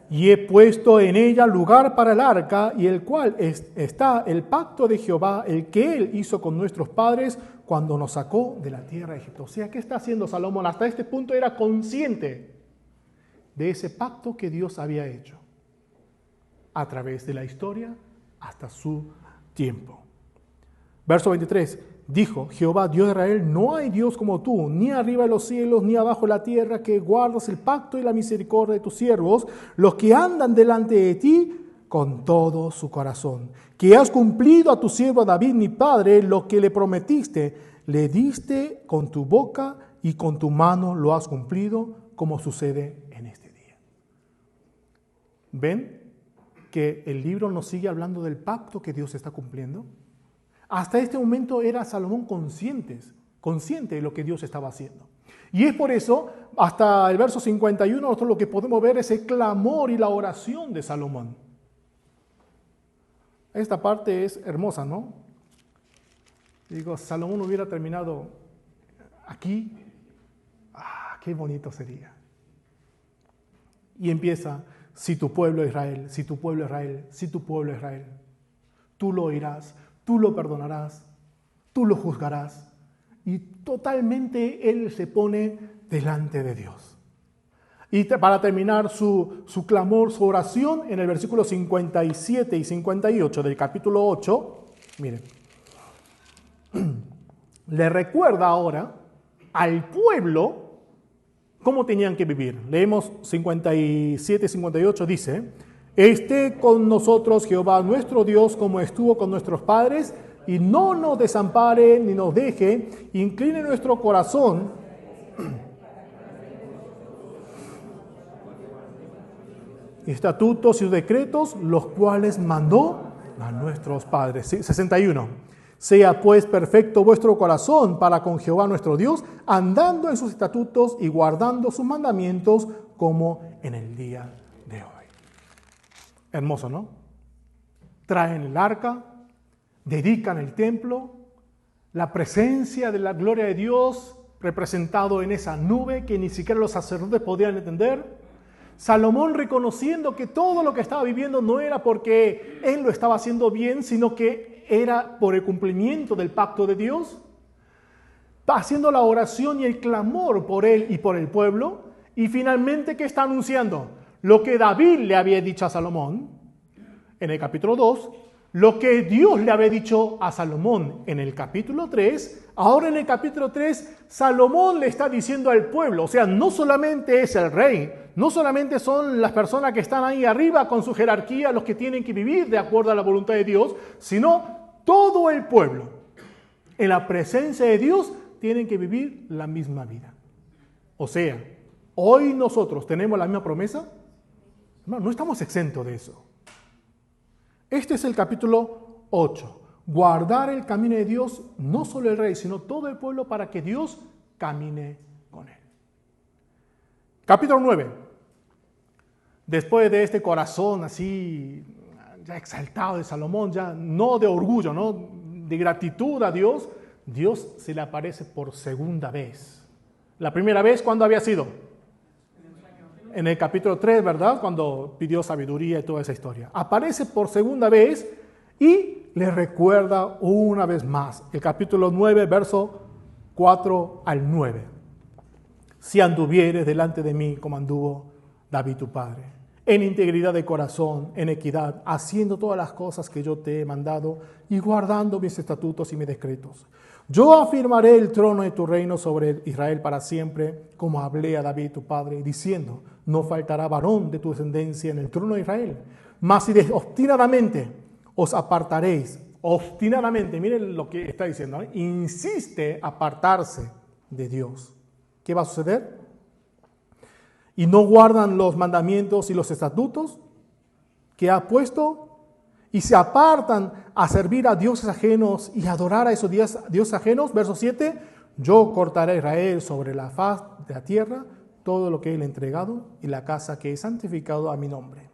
Y he puesto en ella lugar para el arca, y el cual está el pacto de Jehová, el que él hizo con nuestros padres cuando nos sacó de la tierra de Egipto. O sea, ¿qué está haciendo Salomón? Hasta este punto era consciente de ese pacto que Dios había hecho a través de la historia hasta su tiempo. Verso 23. Dijo Jehová, Dios de Israel, no hay Dios como tú, ni arriba de los cielos, ni abajo de la tierra, que guardas el pacto y la misericordia de tus siervos, los que andan delante de ti con todo su corazón. Que has cumplido a tu siervo David, mi padre, lo que le prometiste, le diste con tu boca y con tu mano lo has cumplido, como sucede en este día. ¿Ven que el libro nos sigue hablando del pacto que Dios está cumpliendo? Hasta este momento era Salomón consciente de lo que Dios estaba haciendo. Y es por eso, hasta el verso 51, nosotros lo que podemos ver es el clamor y la oración de Salomón. Esta parte es hermosa, ¿no? Digo, Salomón hubiera terminado aquí, qué bonito sería. Y empieza, si tu pueblo Israel, si tu pueblo Israel, si tu pueblo Israel, tú lo oirás, tú lo perdonarás, tú lo juzgarás. Y totalmente él se pone delante de Dios. Y para terminar su clamor, su oración, en el versículo 57 y 58 del capítulo 8, miren, le recuerda ahora al pueblo cómo tenían que vivir. Leemos 57 y 58, dice: esté con nosotros Jehová nuestro Dios como estuvo con nuestros padres, y no nos desampare ni nos deje, incline nuestro corazón estatutos y decretos, los cuales mandó a nuestros padres. 61. Sea pues perfecto vuestro corazón para con Jehová nuestro Dios, andando en sus estatutos y guardando sus mandamientos, como en el día de hoy. Hermoso, ¿no? Traen el arca, dedican el templo, la presencia de la gloria de Dios representado en esa nube que ni siquiera los sacerdotes podían entender. Salomón reconociendo que todo lo que estaba viviendo no era porque él lo estaba haciendo bien, sino que era por el cumplimiento del pacto de Dios, haciendo la oración y el clamor por él y por el pueblo. Y finalmente, ¿qué está anunciando? Lo que David le había dicho a Salomón en el capítulo 2, lo que Dios le había dicho a Salomón en el capítulo 3, ahora en el capítulo 3, Salomón le está diciendo al pueblo, o sea, no solamente es el rey, no solamente son las personas que están ahí arriba con su jerarquía los que tienen que vivir de acuerdo a la voluntad de Dios, sino todo el pueblo, en la presencia de Dios, tienen que vivir la misma vida. O sea, hoy nosotros tenemos la misma promesa. No estamos exentos de eso. Este es el capítulo 8. Guardar el camino de Dios, no solo el rey, sino todo el pueblo, para que Dios camine con él. Capítulo 9. Después de este corazón así, ya exaltado de Salomón, ya no de orgullo, ¿no? De gratitud a Dios, Dios se le aparece por segunda vez. La primera vez, ¿cuándo había sido? En el capítulo 3, ¿verdad? Cuando pidió sabiduría y toda esa historia. Aparece por segunda vez y le recuerda una vez más. El capítulo 9, verso 4 al 9. Si anduvieres delante de mí como anduvo David tu padre, en integridad de corazón, en equidad, haciendo todas las cosas que yo te he mandado y guardando mis estatutos y mis decretos, yo afirmaré el trono de tu reino sobre Israel para siempre, como hablé a David tu padre, diciendo: no faltará varón de tu descendencia en el trono de Israel. Mas si obstinadamente os apartaréis, obstinadamente, miren lo que está diciendo, insiste apartarse de Dios. ¿Qué va a suceder? Y no guardan los mandamientos y los estatutos que ha puesto, y se apartan a servir a dioses ajenos y adorar a esos dioses ajenos. Verso 7, yo cortaré a Israel sobre la faz de la tierra todo lo que él ha entregado y la casa que he santificado a mi nombre.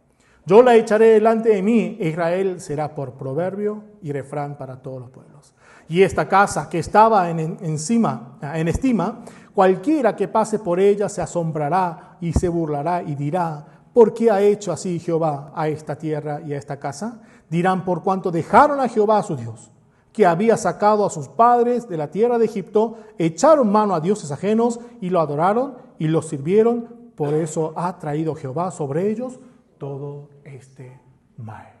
Yo la echaré delante de mí, Israel será por proverbio y refrán para todos los pueblos. Y esta casa que estaba en estima, cualquiera que pase por ella se asombrará y se burlará y dirá, ¿por qué ha hecho así Jehová a esta tierra y a esta casa? Dirán, por cuanto dejaron a Jehová su Dios, que había sacado a sus padres de la tierra de Egipto, echaron mano a dioses ajenos y lo adoraron y lo sirvieron. Por eso ha traído Jehová sobre ellos todo este mal.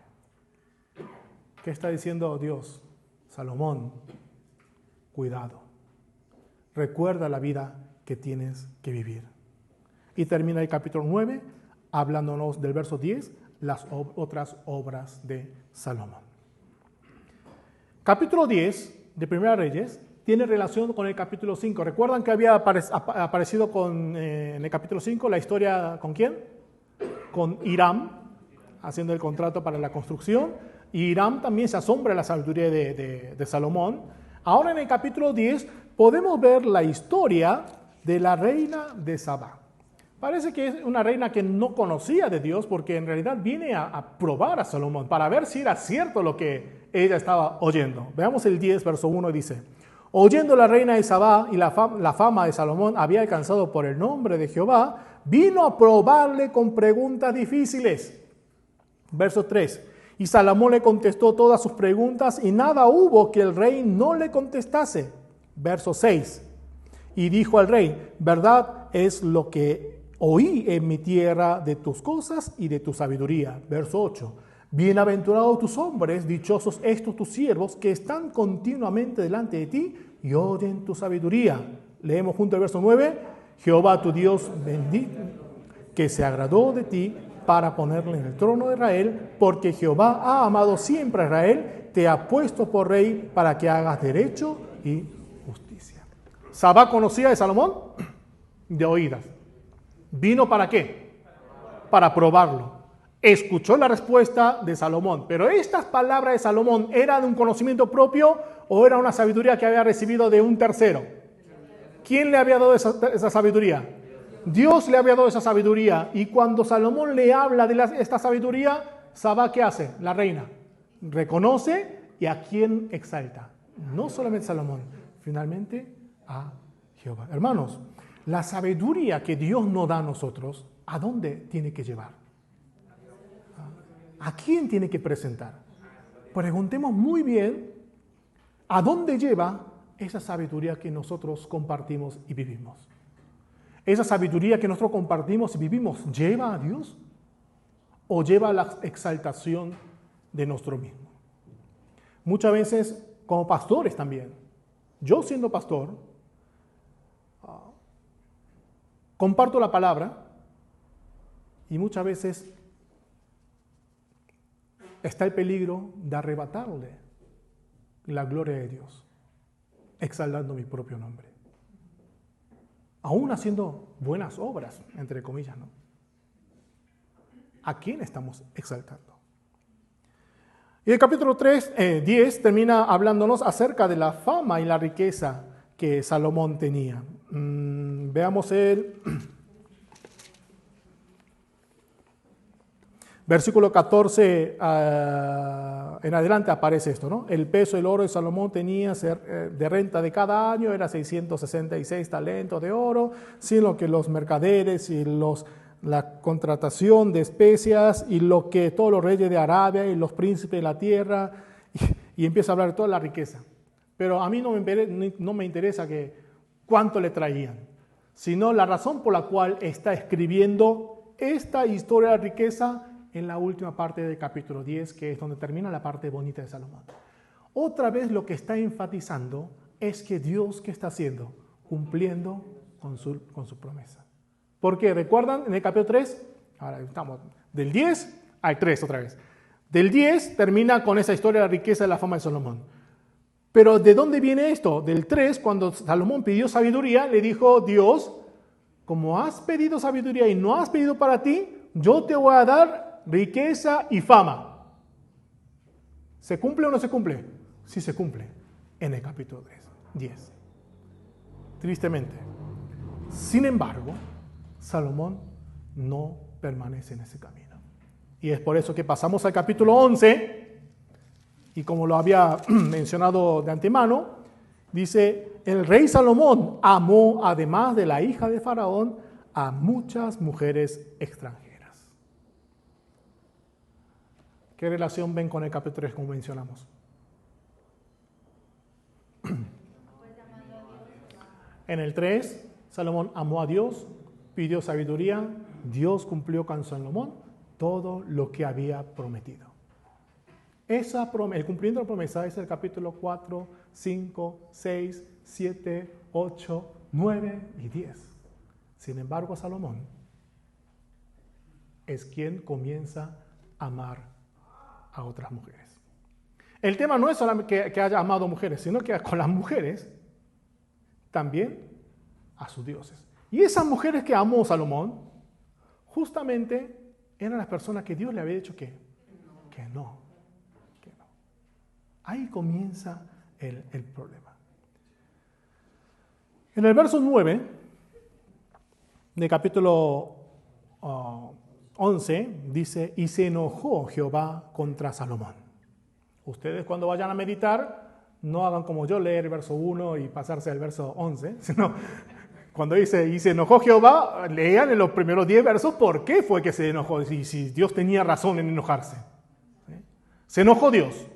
¿Qué está diciendo Dios? Salomón, cuidado. Recuerda la vida que tienes que vivir. Y termina el capítulo 9 hablándonos del verso 10, las otras obras de Salomón. Capítulo 10 de Primera Reyes tiene relación con el capítulo 5. ¿Recuerdan que había aparecido en el capítulo 5 la historia con quién? Con Hiram, haciendo el contrato para la construcción. Y Hiram también se asombra de la sabiduría de Salomón. Ahora en el capítulo 10 podemos ver la historia de la reina de Sabá. Parece que es una reina que no conocía de Dios porque en realidad viene a probar a Salomón para ver si era cierto lo que ella estaba oyendo. Veamos el 10, verso 1, dice: oyendo la reina de Sabá y la fama de Salomón había alcanzado por el nombre de Jehová, vino a probarle con preguntas difíciles. Verso 3. Y Salomón le contestó todas sus preguntas y nada hubo que el rey no le contestase. Verso 6. Y dijo al rey: verdad es lo que oí en mi tierra de tus cosas y de tu sabiduría. Verso 8. Bienaventurados tus hombres, dichosos estos tus siervos, que están continuamente delante de ti y oyen tu sabiduría. Leemos junto al verso 9. Jehová tu Dios bendito, que se agradó de ti para ponerle en el trono de Israel, porque Jehová ha amado siempre a Israel, te ha puesto por rey para que hagas derecho y justicia. ¿Sabá conocía de Salomón? De oídas. ¿Vino para qué? Para probarlo. Escuchó la respuesta de Salomón, pero estas palabras de Salomón, ¿eran de un conocimiento propio o era una sabiduría que había recibido de un tercero? ¿Quién le había dado esa sabiduría? Dios le había dado esa sabiduría, y cuando Salomón le habla de esta sabiduría, Sabá, ¿qué hace? La reina reconoce y a quién exalta. No solamente Salomón, finalmente a Jehová. Hermanos, la sabiduría que Dios nos da a nosotros, ¿a dónde tiene que llevar? ¿A quién tiene que presentar? Preguntemos muy bien a dónde lleva esa sabiduría que nosotros compartimos y vivimos. ¿Esa sabiduría que nosotros compartimos y vivimos lleva a Dios o lleva a la exaltación de nuestro mismo? Muchas veces, como pastores también, yo siendo pastor, comparto la palabra y muchas veces está el peligro de arrebatarle la gloria de Dios, exaltando mi propio nombre. Aún haciendo buenas obras, entre comillas, ¿no? ¿A quién estamos exaltando? Y el capítulo 10 termina hablándonos acerca de la fama y la riqueza que Salomón tenía. Veamos el versículo 14 en adelante aparece esto, ¿no? El peso del oro de Salomón tenía de renta de cada año era 666 talentos de oro, sino que los mercaderes y la contratación de especias y lo que todos los reyes de Arabia y los príncipes de la tierra, y empieza a hablar de toda la riqueza. Pero a mí no me interesa cuánto le traían, sino la razón por la cual está escribiendo esta historia de la riqueza en la última parte del capítulo 10, que es donde termina la parte bonita de Salomón. Otra vez lo que está enfatizando es que Dios, ¿qué está haciendo? Cumpliendo con su promesa. Porque, ¿recuerdan en el capítulo 3? Ahora estamos del 10 al 3 otra vez. Del 10 termina con esa historia de la riqueza y la fama de Salomón. Pero ¿de dónde viene esto? Del 3, cuando Salomón pidió sabiduría, le dijo Dios: como has pedido sabiduría y no has pedido para ti, yo te voy a dar riqueza y fama. ¿Se cumple o no se cumple? Sí se cumple en el capítulo 10. Tristemente. Sin embargo, Salomón no permanece en ese camino. Y es por eso que pasamos al capítulo 11, y como lo había mencionado de antemano, dice, el rey Salomón amó, además de la hija de Faraón, a muchas mujeres extranjeras. ¿Qué relación ven con el capítulo 3 como mencionamos? En el 3, Salomón amó a Dios, pidió sabiduría, Dios cumplió con Salomón todo lo que había prometido. El cumplimiento de la promesa es el capítulo 4, 5, 6, 7, 8, 9 y 10. Sin embargo, Salomón es quien comienza a amar a otras mujeres. El tema no es solamente que haya amado mujeres, sino que con las mujeres también a sus dioses. Y esas mujeres que amó Salomón, justamente eran las personas que Dios le había dicho que no. Ahí comienza el problema. En el verso 9 del capítulo 11 dice, y se enojó Jehová contra Salomón. Ustedes cuando vayan a meditar, no hagan como yo, leer el verso 1 y pasarse al verso 11, sino cuando dice, y se enojó Jehová, lean en los primeros 10 versos por qué fue que se enojó, si Dios tenía razón en enojarse. ¿Sí? Se enojó Dios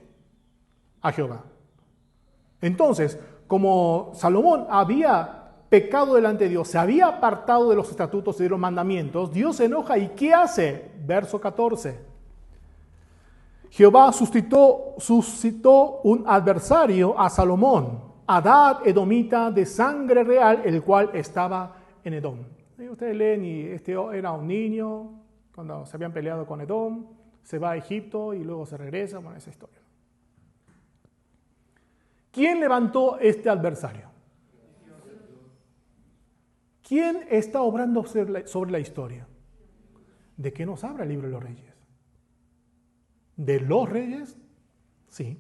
a Jehová. Entonces, como Salomón había pecado delante de Dios, se había apartado de los estatutos y de los mandamientos, Dios se enoja y ¿qué hace? Verso 14. Jehová suscitó un adversario a Salomón, Hadad edomita de sangre real, el cual estaba en Edom. Y ustedes leen, y este era un niño, cuando se habían peleado con Edom, se va a Egipto y luego se regresa, bueno, esa historia. ¿Quién levantó este adversario? ¿Quién está obrando sobre la historia? ¿De qué nos habla el libro de los Reyes? ¿De los reyes? Sí,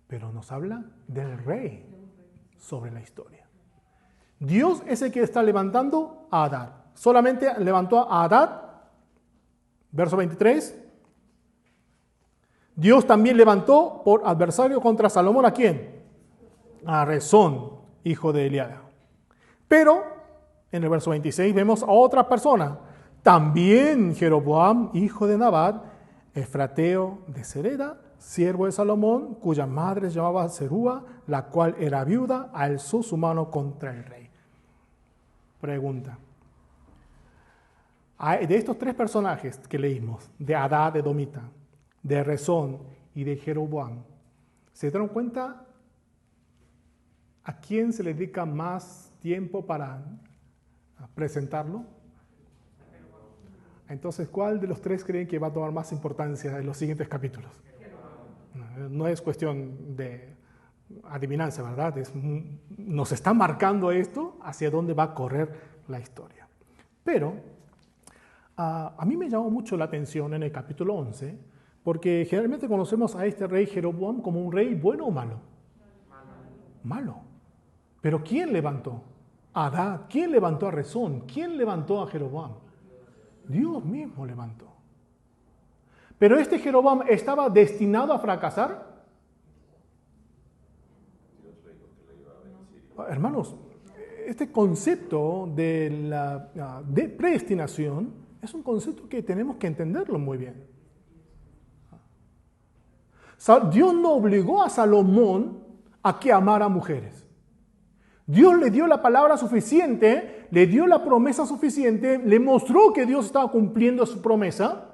pero nos habla del rey sobre la historia. Dios es el que está levantando a Hadad. Solamente levantó a Hadad, verso 23. Dios también levantó por adversario contra Salomón, ¿a quién? A Rezón, hijo de Eliada. Pero en el verso 26 vemos a otra persona, también Jeroboam, hijo de Nabat, efrateo de Sereda, siervo de Salomón, cuya madre se llamaba Serúa, la cual era viuda, alzó su mano contra el rey. Pregunta. De estos 3 personajes que leímos, de Hadad edomita, de Rezón y de Jeroboam, ¿se dieron cuenta a quién se le dedica más tiempo para presentarlo? Entonces, ¿cuál de los 3 creen que va a tomar más importancia en los siguientes capítulos? No es cuestión de adivinanza, ¿verdad? Nos está marcando esto hacia dónde va a correr la historia. Pero a mí me llamó mucho la atención en el capítulo 11, porque generalmente conocemos a este rey Jeroboam como un rey bueno o malo. Malo. Pero ¿quién levantó a Hadad? ¿Quién levantó a Rezón? ¿Quién levantó a Jeroboam? Dios mismo levantó. Pero este Jeroboam estaba destinado a fracasar. Hermanos, este concepto de predestinación es un concepto que tenemos que entenderlo muy bien. Dios no obligó a Salomón a que amara mujeres. Dios le dio la palabra suficiente, le dio la promesa suficiente, le mostró que Dios estaba cumpliendo su promesa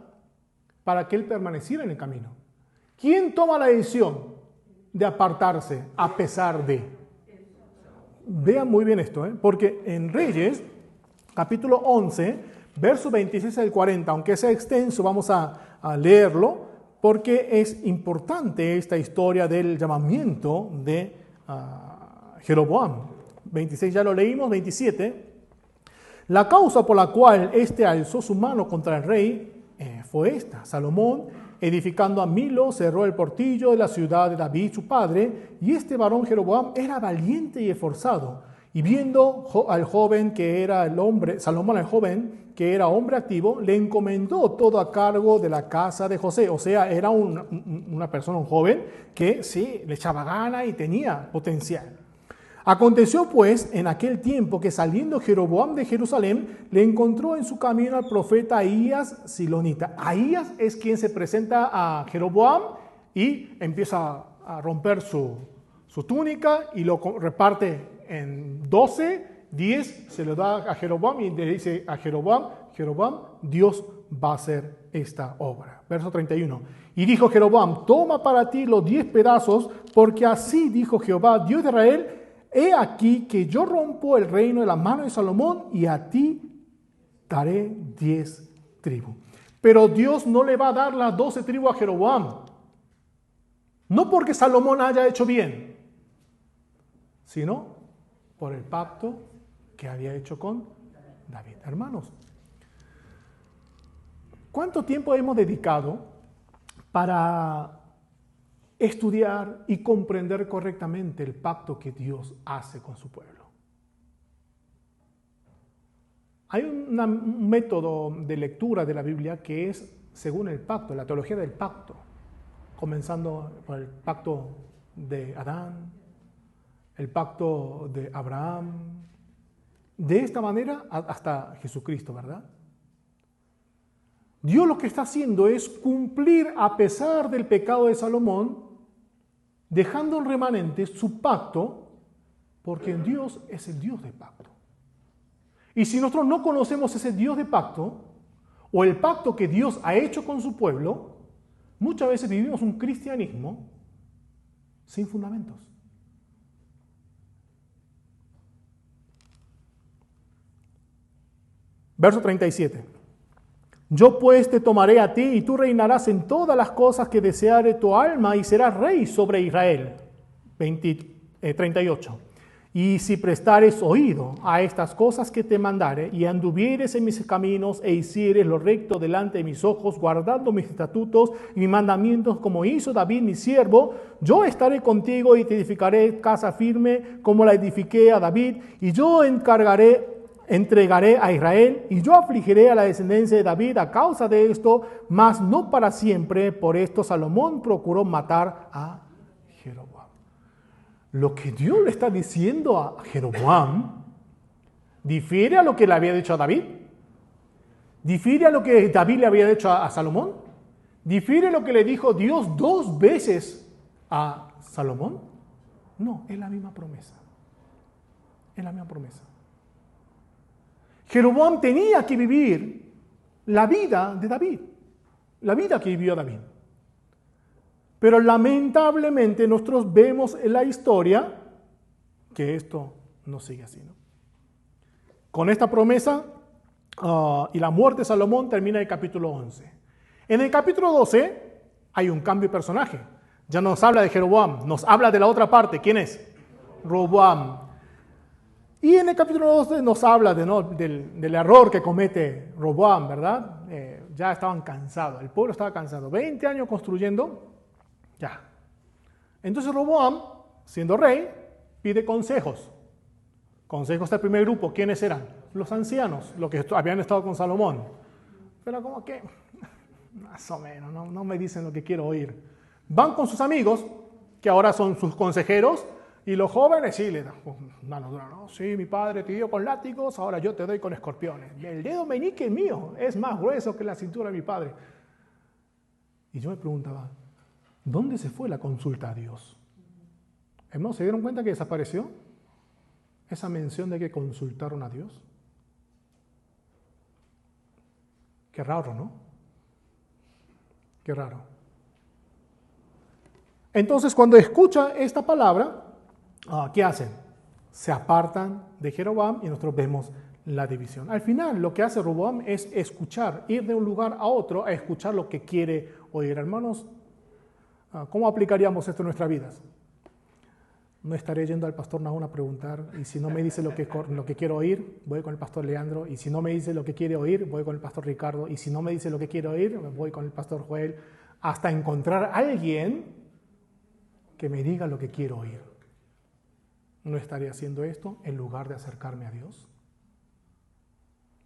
para que él permaneciera en el camino. ¿Quién toma la decisión de apartarse a pesar de? Vean muy bien esto, porque en Reyes, capítulo 11, verso 26 al 40, aunque sea extenso, vamos a leerlo, porque es importante esta historia del llamamiento de Jeroboam. 26 ya lo leímos, 27. La causa por la cual éste alzó su mano contra el rey fue esta. Salomón, edificando a Milo, cerró el portillo de la ciudad de David, su padre, y este varón Jeroboam era valiente y esforzado. Y viendo al joven que era el hombre, Salomón el joven, que era hombre activo, le encomendó todo a cargo de la casa de José. O sea, era una persona, un joven, que sí, le echaba gana y tenía potencial. Aconteció pues en aquel tiempo que saliendo Jeroboam de Jerusalén, le encontró en su camino al profeta Ahías Silonita. Ahías es quien se presenta a Jeroboam y empieza a romper su túnica y lo reparte en 12, 10 se lo da a Jeroboam y le dice a Jeroboam, Dios va a hacer esta obra. Verso 31. Y dijo Jeroboam, toma para ti los 10 pedazos, porque así dijo Jehová, Dios de Israel, he aquí que yo rompo el reino de la mano de Salomón y a ti daré 10 tribus. Pero Dios no le va a dar las 12 tribus a Jeroboam. No porque Salomón haya hecho bien, sino por el pacto que había hecho con David. Hermanos, ¿cuánto tiempo hemos dedicado para estudiar y comprender correctamente el pacto que Dios hace con su pueblo? Hay un método de lectura de la Biblia que es según el pacto, la teología del pacto, comenzando por el pacto de Adán, el pacto de Abraham, de esta manera hasta Jesucristo, ¿verdad? Dios lo que está haciendo es cumplir a pesar del pecado de Salomón, dejando en remanente su pacto, porque Dios es el Dios de pacto. Y si nosotros no conocemos ese Dios de pacto, o el pacto que Dios ha hecho con su pueblo, muchas veces vivimos un cristianismo sin fundamentos. Verso 37. Yo pues te tomaré a ti y tú reinarás en todas las cosas que deseare tu alma y serás rey sobre Israel. 38. Y si prestares oído a estas cosas que te mandare y anduvieres en mis caminos e hicieres lo recto delante de mis ojos, guardando mis estatutos y mis mandamientos como hizo David mi siervo, yo estaré contigo y te edificaré casa firme como la edifiqué a David, y yo entregaré a Israel, y yo afligiré a la descendencia de David a causa de esto, mas no para siempre. Por esto Salomón procuró matar a Jeroboam. Lo que Dios le está diciendo a Jeroboam difiere a lo que le había dicho a David, difiere a lo que David le había dicho a Salomón, difiere a lo que le dijo Dios 2 veces a Salomón. No, es la misma promesa. Es la misma promesa. Jeroboam tenía que vivir la vida de David, la vida que vivió David. Pero lamentablemente nosotros vemos en la historia que esto no sigue así, ¿no? Con esta promesa y la muerte de Salomón termina el capítulo 11. En el capítulo 12 hay un cambio de personaje. Ya nos habla de Jeroboam, nos habla de la otra parte. ¿Quién es? Roboam. Y en el capítulo 12 nos habla del error que comete Roboam, ¿verdad? Ya estaban cansados, el pueblo estaba cansado. 20 años construyendo, ya. Entonces Roboam, siendo rey, pide consejos. Consejos del primer grupo, ¿quiénes eran? Los ancianos, los que habían estado con Salomón. Pero como que, más o menos, no me dicen lo que quiero oír. Van con sus amigos, que ahora son sus consejeros, y los jóvenes sí le dan mano dura, ¿no? Sí, mi padre te dio con látigos, ahora yo te doy con escorpiones. El dedo meñique mío es más grueso que la cintura de mi padre. Y yo me preguntaba, ¿dónde se fue la consulta a Dios? Hermanos, ¿se dieron cuenta que desapareció esa mención de que consultaron a Dios? Qué raro, ¿no? Qué raro. Entonces, cuando escucha esta palabra, ¿qué hacen? Se apartan de Jeroboam y nosotros vemos la división. Al final, lo que hace Roboam es escuchar, ir de un lugar a otro a escuchar lo que quiere oír. Hermanos, ¿cómo aplicaríamos esto en nuestras vidas? No estaré yendo al pastor Nahum a preguntar, y si no me dice lo que quiero oír, voy con el pastor Leandro, y si no me dice lo que quiere oír, voy con el pastor Ricardo, y si no me dice lo que quiere oír, voy con el pastor Joel, hasta encontrar a alguien que me diga lo que quiero oír. ¿No estaré haciendo esto en lugar de acercarme a Dios?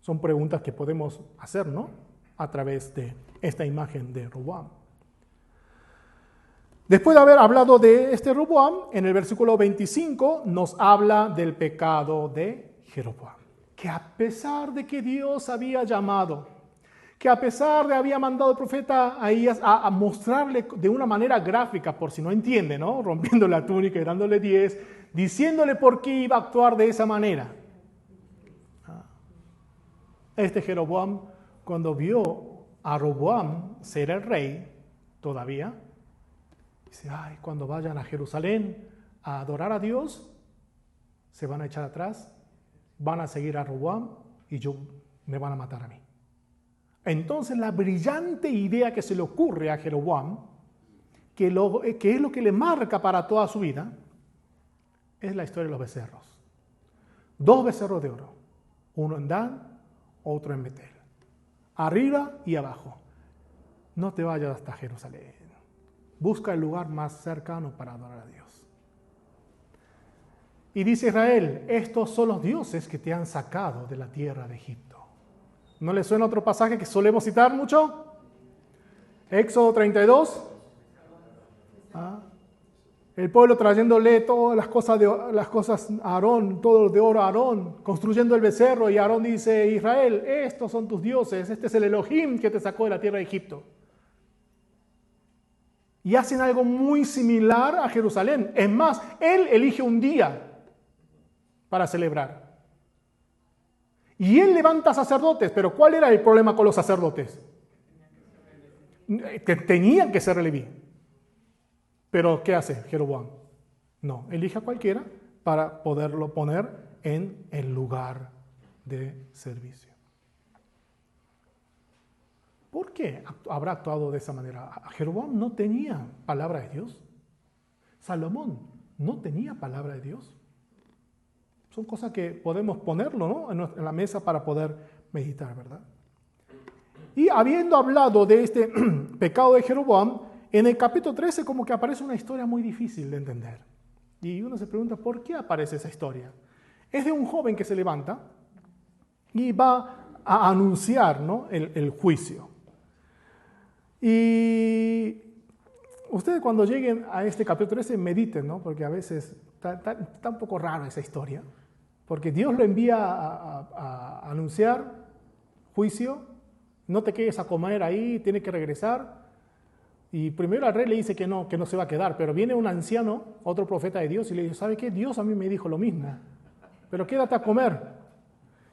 Son preguntas que podemos hacer, ¿no? A través de esta imagen de Roboam. Después de haber hablado de este Roboam, en el versículo 25 nos habla del pecado de Jeroboam. Que a pesar de que Dios había llamado, que a pesar de había mandado al profeta Ahías a mostrarle de una manera gráfica, por si no entiende, ¿no? Rompiendo la túnica y dándole 10, diciéndole por qué iba a actuar de esa manera. Este Jeroboam, cuando vio a Roboam ser el rey, todavía, dice, ay, cuando vayan a Jerusalén a adorar a Dios, se van a echar atrás, van a seguir a Roboam y me van a matar a mí. Entonces la brillante idea que se le ocurre a Jeroboam, que es lo que le marca para toda su vida, es la historia de los becerros. 2 becerros de oro, uno en Dan, otro en Betel, arriba y abajo. No te vayas hasta Jerusalén, busca el lugar más cercano para adorar a Dios. Y dice Israel, estos son los dioses que te han sacado de la tierra de Egipto. ¿No le suena otro pasaje que solemos citar mucho? Éxodo 32. El pueblo trayéndole todas las cosas a Aarón, todo de oro a Aarón, construyendo el becerro, y Aarón dice, Israel, estos son tus dioses, este es el Elohim que te sacó de la tierra de Egipto. Y hacen algo muy similar a Jerusalén. Es más, él elige un día para celebrar. Y él levanta sacerdotes, pero ¿cuál era el problema con los sacerdotes? Que tenían que ser leví. Pero ¿qué hace Jeroboam? No, elige a cualquiera para poderlo poner en el lugar de servicio. ¿Por qué habrá actuado de esa manera? Jeroboam no tenía palabra de Dios. Salomón no tenía palabra de Dios. Son cosas que podemos ponerlo, ¿no? en la mesa para poder meditar, ¿verdad? Y habiendo hablado de este pecado de Jeroboam, en el capítulo 13 como que aparece una historia muy difícil de entender. Y uno se pregunta, ¿por qué aparece esa historia? Es de un joven que se levanta y va a anunciar, ¿no? el juicio. Y ustedes cuando lleguen a este capítulo 13 mediten, ¿no? Porque a veces está un poco raro esa historia. Porque Dios lo envía a anunciar juicio, no te quedes a comer ahí, tiene que regresar. Y primero al rey le dice que no se va a quedar, pero viene un anciano, otro profeta de Dios, y le dice, ¿sabe qué? Dios a mí me dijo lo mismo, pero quédate a comer.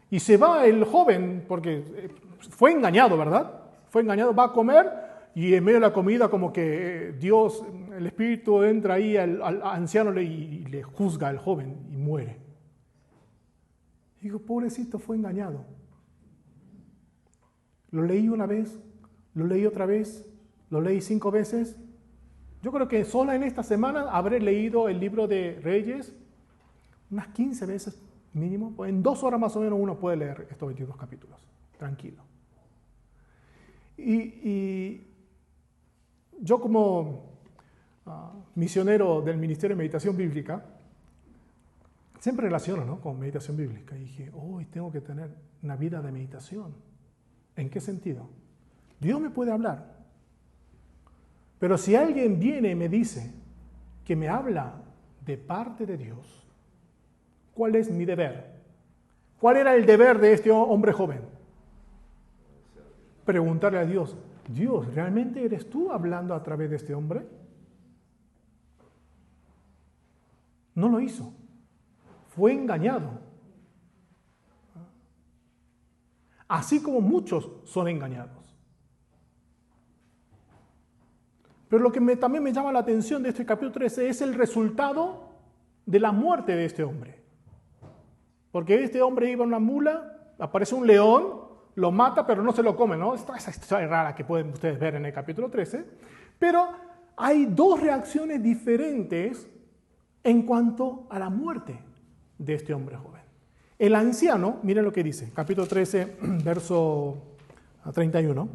Y se va el joven, porque fue engañado, ¿verdad? Fue engañado, va a comer, y en medio de la comida como que Dios, el Espíritu entra ahí al anciano y le juzga al joven y muere. Digo, pobrecito, fue engañado. Lo leí una vez, lo leí otra vez, lo leí 5 veces. Yo creo que solo en esta semana habré leído el libro de Reyes unas 15 veces mínimo. En 2 horas más o menos uno puede leer estos 22 capítulos, tranquilo. Y yo como misionero del Ministerio de Meditación Bíblica, siempre relaciono, ¿no? con meditación bíblica. Y dije, hoy tengo que tener una vida de meditación. ¿En qué sentido? Dios me puede hablar. Pero si alguien viene y me dice que me habla de parte de Dios, ¿cuál es mi deber? ¿Cuál era el deber de este hombre joven? Preguntarle a Dios, Dios, ¿realmente eres tú hablando a través de este hombre? No lo hizo. Fue engañado. Así como muchos son engañados. Pero lo que también me llama la atención de este capítulo 13 es el resultado de la muerte de este hombre. Porque este hombre iba en una mula, aparece un león, lo mata, pero no se lo come, ¿no? Esa historia rara que pueden ustedes ver en el capítulo 13. Pero hay 2 reacciones diferentes en cuanto a la muerte de este hombre joven. El anciano, miren lo que dice, capítulo 13, verso 31.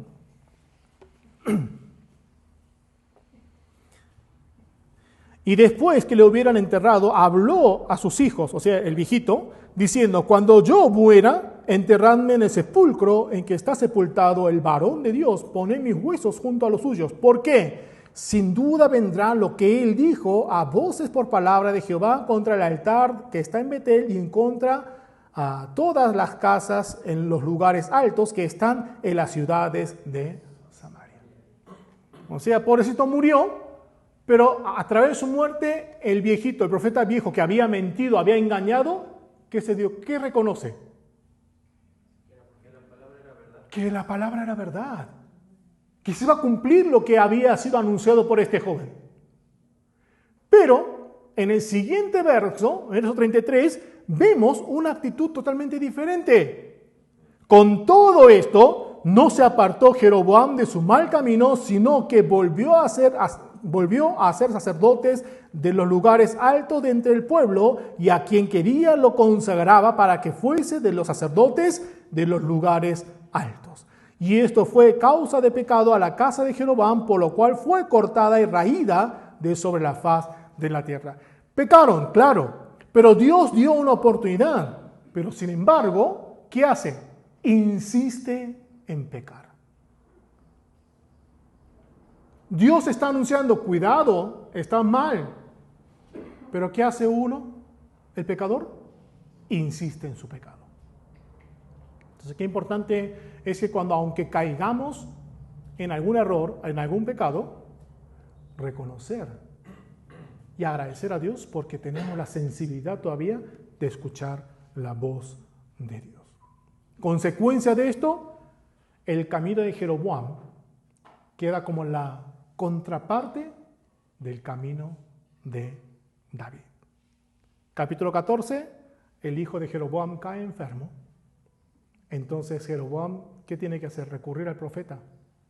Y después que le hubieran enterrado, habló a sus hijos, o sea, el viejito, diciendo, cuando yo muera, enterradme en el sepulcro en que está sepultado el varón de Dios, poned mis huesos junto a los suyos. ¿Por qué? Sin duda vendrá lo que él dijo a voces por palabra de Jehová contra el altar que está en Betel y en contra a todas las casas en los lugares altos que están en las ciudades de Samaria. O sea, pobrecito murió, pero a través de su muerte, el viejito, el profeta viejo que había mentido, había engañado, ¿qué se dio? ¿Qué reconoce? Que la palabra era verdad. Que se iba a cumplir lo que había sido anunciado por este joven. Pero en el siguiente verso, verso 33, vemos una actitud totalmente diferente. Con todo esto, no se apartó Jeroboam de su mal camino, sino que volvió a ser sacerdotes de los lugares altos de entre el pueblo, y a quien quería lo consagraba para que fuese de los sacerdotes de los lugares altos. Y esto fue causa de pecado a la casa de Jeroboam, por lo cual fue cortada y raída de sobre la faz de la tierra. Pecaron, claro, pero Dios dio una oportunidad. Pero sin embargo, ¿qué hace? Insiste en pecar. Dios está anunciando, cuidado, está mal. Pero ¿qué hace uno? El pecador insiste en su pecado. Entonces, qué importante es que aunque caigamos en algún error, en algún pecado, reconocer y agradecer a Dios porque tenemos la sensibilidad todavía de escuchar la voz de Dios. Consecuencia de esto, el camino de Jeroboam queda como la contraparte del camino de David. Capítulo 14, el hijo de Jeroboam cae enfermo. Entonces Jeroboam, ¿qué tiene que hacer? Recurrir al profeta.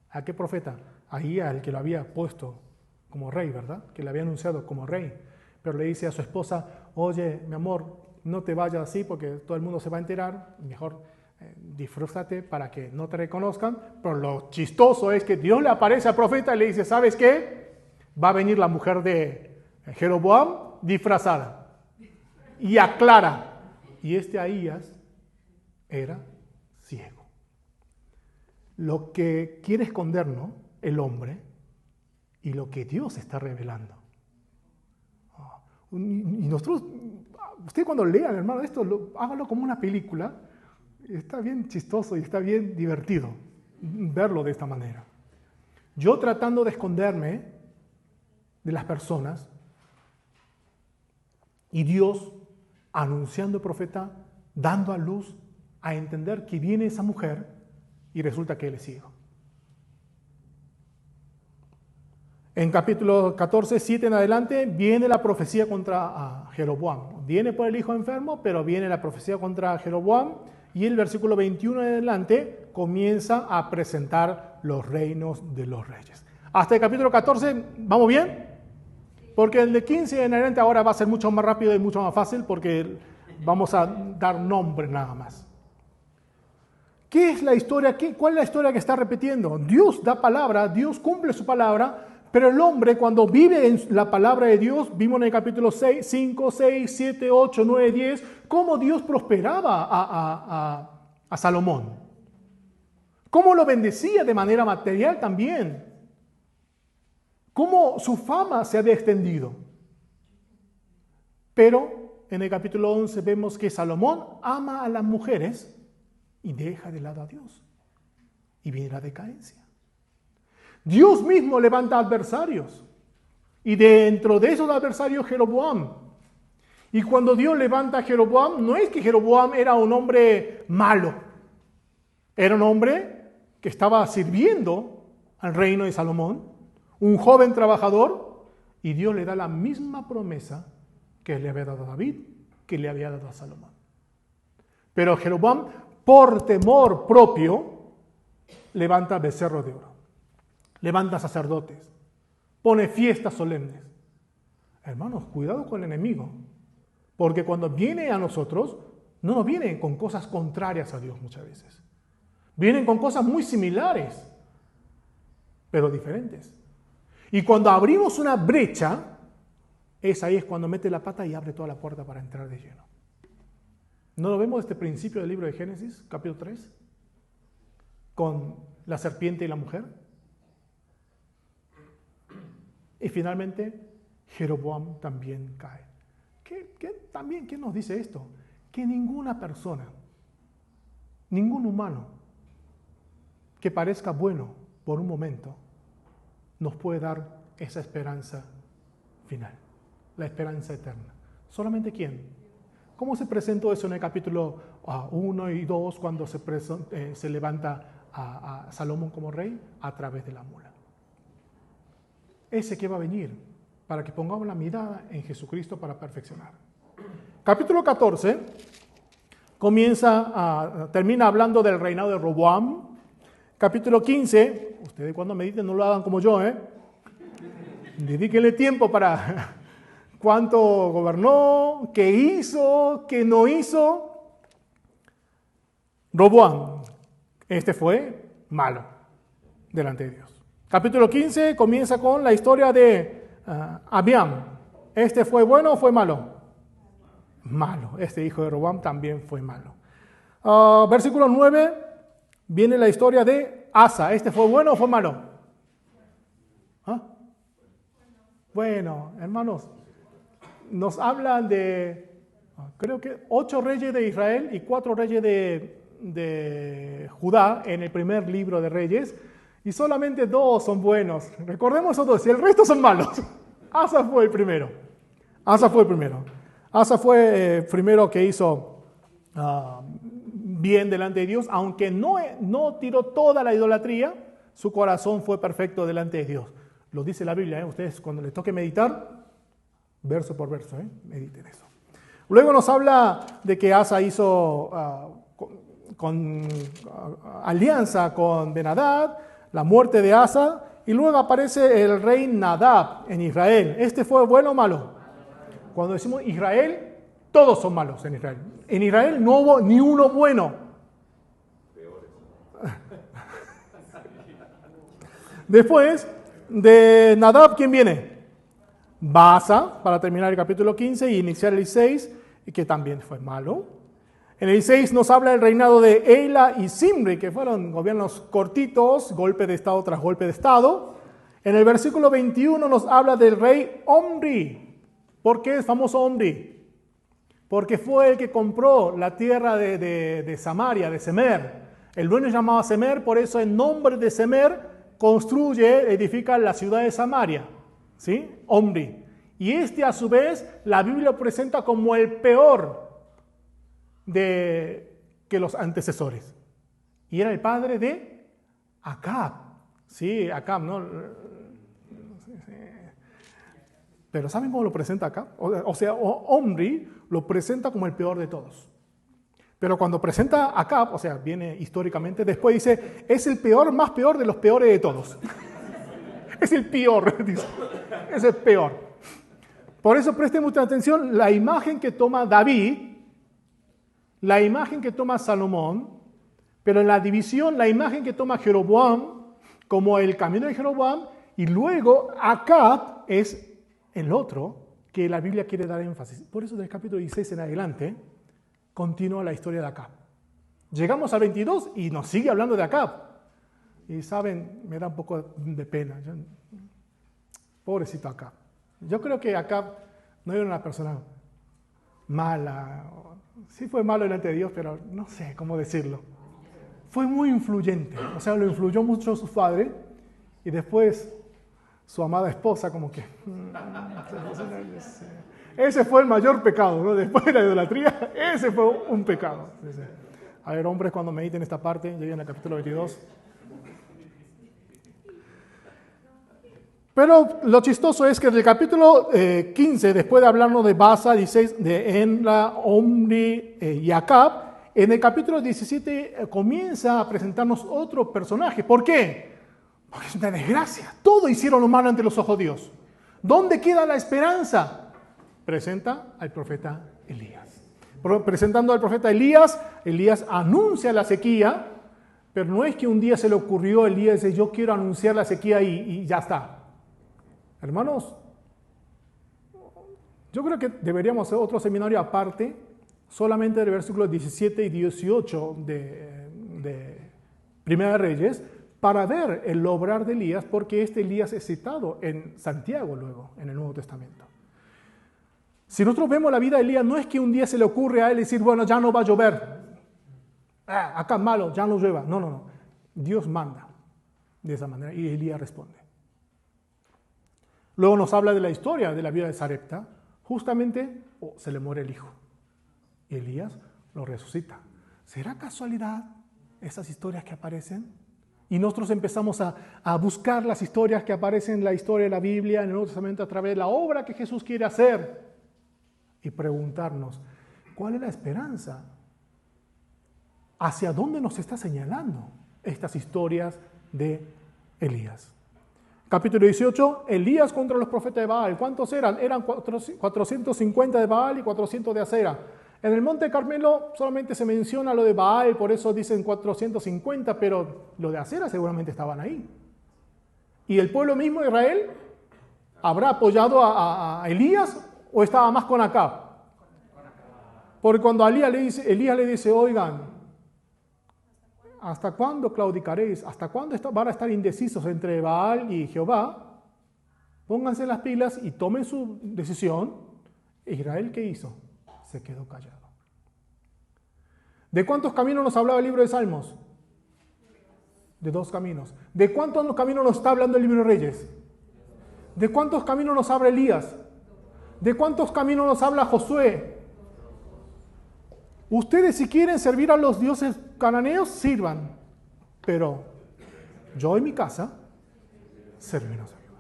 ¿A qué profeta? Ahí al que lo había puesto como rey, ¿verdad? Que le había anunciado como rey. Pero le dice a su esposa, oye, mi amor, no te vayas así porque todo el mundo se va a enterar. Mejor disfrútate para que no te reconozcan. Pero lo chistoso es que Dios le aparece al profeta y le dice, ¿sabes qué? Va a venir la mujer de Jeroboam disfrazada. Y aclara. Y Ahías era ciego. Lo que quiere escondernos el hombre y lo que Dios está revelando. Y nosotros, usted cuando lean, hermano, esto, hágalo como una película. Está bien chistoso y está bien divertido verlo de esta manera. Yo tratando de esconderme de las personas y Dios anunciando al profeta, dando a luz a entender que viene esa mujer y resulta que él es ciego. En capítulo 14, 7 en adelante, viene la profecía contra Jeroboam. Viene por el hijo enfermo, pero viene la profecía contra Jeroboam. Y el versículo 21 en adelante comienza a presentar los reinos de los reyes. Hasta el capítulo 14, ¿vamos bien? Porque el de 15 en adelante ahora va a ser mucho más rápido y mucho más fácil porque vamos a dar nombre nada más. ¿Qué es la historia? ¿Cuál es la historia que está repitiendo? Dios da palabra, Dios cumple su palabra, pero el hombre cuando vive en la palabra de Dios, vimos en el capítulo 6, 5, 6, 7, 8, 9, 10, cómo Dios prosperaba a Salomón. Cómo lo bendecía de manera material también. Cómo su fama se había extendido. Pero en el capítulo 11 vemos que Salomón ama a las mujeres y deja de lado a Dios. Y viene la decadencia. Dios mismo levanta adversarios. Y dentro de esos adversarios Jeroboam. Y cuando Dios levanta a Jeroboam, no es que Jeroboam era un hombre malo. Era un hombre que estaba sirviendo al reino de Salomón. Un joven trabajador. Y Dios le da la misma promesa que le había dado a David, que le había dado a Salomón. Pero Jeroboam, por temor propio, levanta becerros de oro. Levanta sacerdotes, pone fiestas solemnes. Hermanos, cuidado con el enemigo, porque cuando viene a nosotros, no nos vienen con cosas contrarias a Dios muchas veces. Vienen con cosas muy similares, pero diferentes. Y cuando abrimos una brecha, ahí es cuando mete la pata y abre toda la puerta para entrar de lleno. ¿No lo vemos desde el principio del libro de Génesis, capítulo 3? Con la serpiente y la mujer. Y finalmente, Jeroboam también cae. ¿Qué nos dice esto? Que ninguna persona, ningún humano que parezca bueno por un momento, nos puede dar esa esperanza final, la esperanza eterna. ¿Solamente quién? ¿Cómo se presentó eso en el capítulo 1 y 2 cuando se levanta a Salomón como rey? A través de la mula. Ese que va a venir, para que pongamos la mirada en Jesucristo para perfeccionar. Capítulo 14 termina hablando del reinado de Roboam. Capítulo 15, ustedes cuando mediten no lo hagan como yo, dedíquenle tiempo para cuánto gobernó, qué hizo, qué no hizo. Roboam, este fue malo delante de Dios. Capítulo 15 comienza con la historia de Abiam. ¿Este fue bueno o fue malo? Malo. Este hijo de Roboam también fue malo. Versículo 9, viene la historia de Asa. ¿Este fue bueno o fue malo? Bueno, hermanos, nos hablan de, creo que 8 reyes de Israel y 4 reyes de Judá en el primer libro de Reyes, y solamente 2 son buenos. Recordemos esos 2, y el resto son malos. Asa fue el primero. Asa fue el primero que hizo bien delante de Dios, aunque no tiró toda la idolatría, su corazón fue perfecto delante de Dios. Lo dice la Biblia, Ustedes cuando les toque meditar, verso por verso, mediten eso. Luego nos habla de que Asa hizo alianza con Ben-Hadad, la muerte de Asa, y luego aparece el rey Nadab en Israel. ¿Este fue bueno o malo? Cuando decimos Israel, todos son malos en Israel. En Israel no hubo ni uno bueno. Después de Nadab, ¿quién viene? Baasa, para terminar el capítulo 15 y iniciar el 16, que también fue malo. En el 16 nos habla del reinado de Ela y Zimri, que fueron gobiernos cortitos, golpe de estado tras golpe de estado. En el versículo 21 nos habla del rey Omri. ¿Por qué es famoso Omri? Porque fue el que compró la tierra de Samaria, de Semer. El dueño llamaba Semer, por eso en nombre de Semer edifica la ciudad de Samaria. ¿Sí? Omri. Y a su vez, la Biblia lo presenta como el peor que los antecesores. Y era el padre de Acab. Sí, Acab, ¿no? Pero ¿saben cómo lo presenta Acab? Omri lo presenta como el peor de todos. Pero cuando presenta a Acab, viene históricamente, después dice, es el peor, más peor de los peores de todos. Es el peor, dice. Es el peor. Por eso presten mucha atención, la imagen que toma David, la imagen que toma Salomón, pero en la división, la imagen que toma Jeroboam, como el camino de Jeroboam, y luego Acab es el otro que la Biblia quiere dar énfasis. Por eso del capítulo 16 en adelante, continúa la historia de Acab. Llegamos al 22 y nos sigue hablando de Acab. Y saben, me da un poco de pena. Pobrecito Acab. Yo creo que Acab no era una persona mala. Sí fue malo delante de Dios, pero no sé cómo decirlo. Fue muy influyente. Lo influyó mucho su padre y después su amada esposa como que... Ese fue el mayor pecado, ¿no? Después de la idolatría, ese fue un pecado. A ver, hombres, cuando mediten esta parte, lleguen al capítulo 22. Pero lo chistoso es que en el capítulo 15, después de hablarnos de Baasa, 16, de Enla, Omri y Acab, en el capítulo 17 comienza a presentarnos otro personaje. ¿Por qué? Porque es una desgracia. Todo hicieron lo malo ante los ojos de Dios. ¿Dónde queda la esperanza? Presenta al profeta Elías. Presentando al profeta Elías, Elías anuncia la sequía, pero no es que un día se le ocurrió a Elías decir, yo quiero anunciar la sequía y ya está. Hermanos, yo creo que deberíamos hacer otro seminario aparte solamente del versículo 17 y 18 de Primera de Reyes para ver el obrar de Elías, porque este Elías es citado en Santiago luego, en el Nuevo Testamento. Si nosotros vemos la vida de Elías, no es que un día se le ocurre a él decir, bueno, ya no va a llover. Acá malo, ya no llueva. No. Dios manda de esa manera y Elías responde. Luego nos habla de la historia de la vida de Sarepta. Justamente se le muere el hijo. Y Elías lo resucita. ¿Será casualidad esas historias que aparecen? Y nosotros empezamos a buscar las historias que aparecen en la historia de la Biblia, en el Nuevo Testamento, a través de la obra que Jesús quiere hacer. Y preguntarnos, ¿cuál es la esperanza? ¿Hacia dónde nos está señalando estas historias de Elías? Capítulo 18, Elías contra los profetas de Baal. ¿Cuántos eran? Eran 450 de Baal y 400 de Acera. En el Monte Carmelo solamente se menciona lo de Baal, por eso dicen 450, pero lo de Acera seguramente estaban ahí. ¿Y el pueblo mismo de Israel habrá apoyado a Elías o estaba más con Acab? Porque cuando Elías le dice, oigan, ¿hasta cuándo claudicaréis? ¿Hasta cuándo van a estar indecisos entre Baal y Jehová? Pónganse las pilas y tomen su decisión. ¿Israel qué hizo? Se quedó callado. ¿De cuántos caminos nos hablaba el libro de Salmos? De 2 caminos. ¿De cuántos caminos nos está hablando el libro de Reyes? ¿De cuántos caminos nos habla Elías? ¿De cuántos caminos nos habla Josué? Ustedes, si quieren servir a los dioses cananeos, sirvan. Pero yo y mi casa serviremos a Jehová.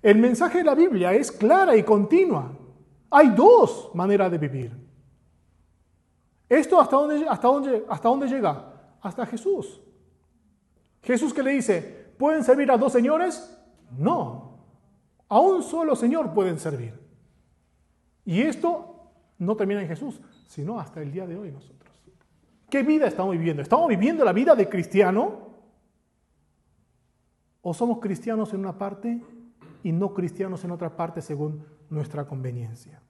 El mensaje de la Biblia es clara y continua. Hay 2 maneras de vivir. ¿Esto hasta dónde llega? Hasta Jesús. Jesús, que le dice, ¿pueden servir a 2 señores? No. A un solo Señor pueden servir. Y esto no termina en Jesús, sino hasta el día de hoy nosotros. ¿Qué vida estamos viviendo? ¿Estamos viviendo la vida de cristiano? ¿O somos cristianos en una parte y no cristianos en otra parte según nuestra conveniencia?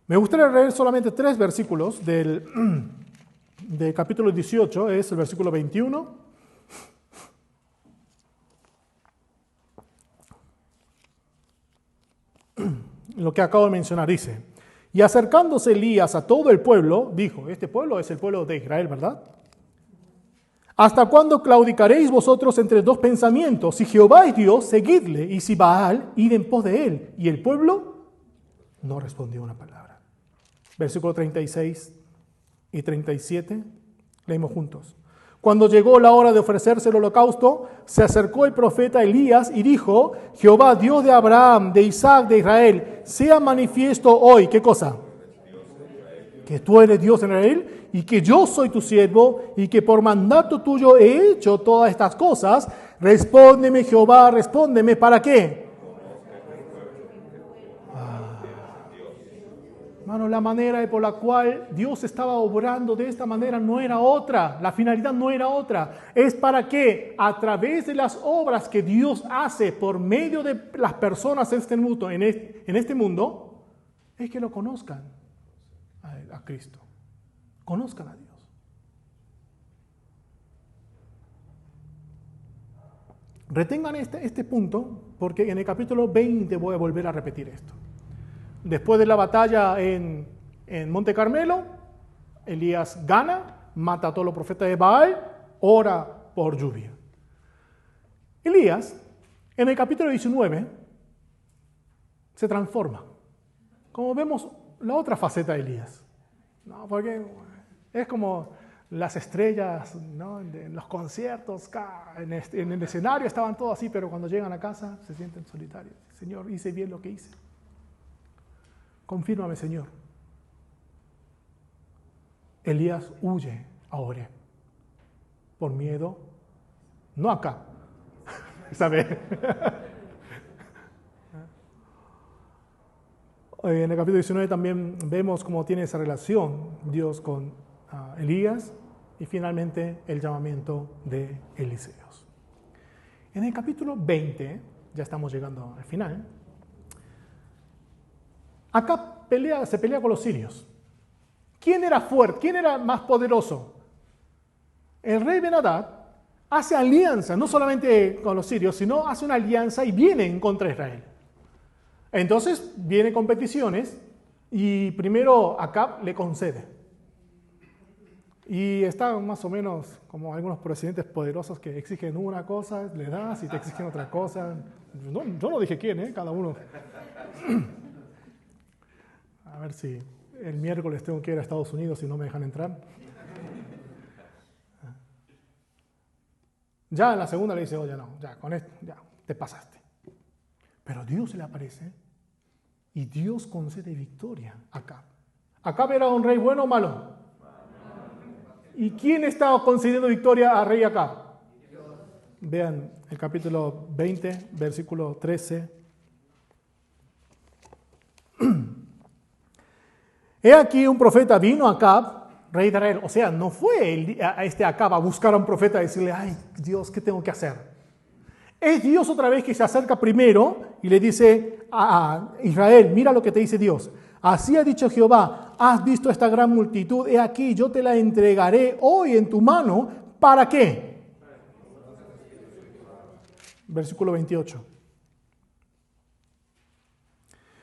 Me gustaría leer solamente 3 versículos del capítulo 18, es el versículo 21. Lo que acabo de mencionar dice, y acercándose Elías a todo el pueblo, dijo, este pueblo es el pueblo de Israel, ¿verdad? ¿Hasta cuándo claudicaréis vosotros entre 2 pensamientos? Si Jehová es Dios, seguidle, y si Baal, id en pos de él. Y el pueblo no respondió una palabra. Versículo 36 y 37, leemos juntos. Cuando llegó la hora de ofrecerse el holocausto, se acercó el profeta Elías y dijo, Jehová, Dios de Abraham, de Isaac, de Israel, sea manifiesto hoy, ¿qué cosa? Que tú eres Dios en Israel y que yo soy tu siervo y que por mandato tuyo he hecho todas estas cosas. Respóndeme, Jehová, respóndeme, ¿para qué? Hermano, la manera por la cual Dios estaba obrando de esta manera no era otra. La finalidad no era otra. Es para que a través de las obras que Dios hace por medio de las personas en este mundo, es que lo conozcan a Cristo. Conozcan a Dios. Retengan este punto, porque en el capítulo 20 voy a volver a repetir esto. Después de la batalla en Monte Carmelo, Elías gana, mata a todos los profetas de Baal, ora por lluvia. Elías, en el capítulo 19, se transforma. Como vemos la otra faceta de Elías. ¿No? Porque es como las estrellas, ¿no? En los conciertos, en el escenario estaban todos así, pero cuando llegan a casa se sienten solitarios. Señor, hice bien lo que hice. Confírmame, Señor. Elías huye a Oreb por miedo, no acá, ¿sabe? En el capítulo 19 también vemos cómo tiene esa relación Dios con Elías y finalmente el llamamiento de Eliseos. En el capítulo 20, ya estamos llegando al final, acá se pelea con los sirios. ¿Quién era fuerte? ¿Quién era más poderoso? El rey Ben-Hadad hace alianza, no solamente con los sirios, sino hace una alianza y viene en contra de Israel. Entonces vienen competiciones y primero Acab le concede. Y está más o menos como algunos presidentes poderosos que exigen una cosa, le das y te exigen otra cosa. Yo no dije quién, cada uno. A ver si el miércoles tengo que ir a Estados Unidos y no me dejan entrar. Ya en la segunda le dice, oye, no, ya con esto, ya te pasaste. Pero Dios se le aparece y Dios concede victoria a Acab. ¿Acab era un rey bueno o malo? ¿Y quién estaba concediendo victoria al rey Acab? Vean el capítulo 20, versículo 13. He aquí un profeta vino a Acab, rey de Israel. O sea, no fue a este Acab a buscar a un profeta y decirle, ay, Dios, ¿qué tengo que hacer? Es Dios otra vez que se acerca primero y le dice a Israel, mira lo que te dice Dios. Así ha dicho Jehová, has visto esta gran multitud, he aquí, yo te la entregaré hoy en tu mano, ¿para qué? Versículo 28.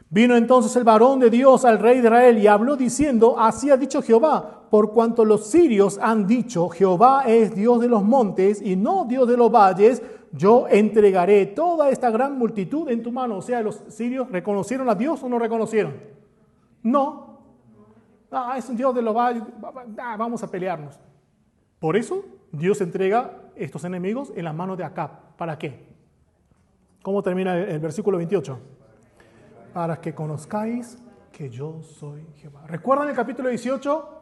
Vino entonces el varón de Dios al rey de Israel y habló diciendo, así ha dicho Jehová, por cuanto los sirios han dicho, Jehová es Dios de los montes y no Dios de los valles, yo entregaré toda esta gran multitud en tu mano. O sea, los sirios ¿reconocieron a Dios o no reconocieron? No. Es un Dios de los valles, vamos a pelearnos. Por eso Dios entrega estos enemigos en las manos de Acab. ¿Para qué? ¿Cómo termina el versículo 28? Para que conozcáis que yo soy Jehová. ¿Recuerdan el capítulo 18?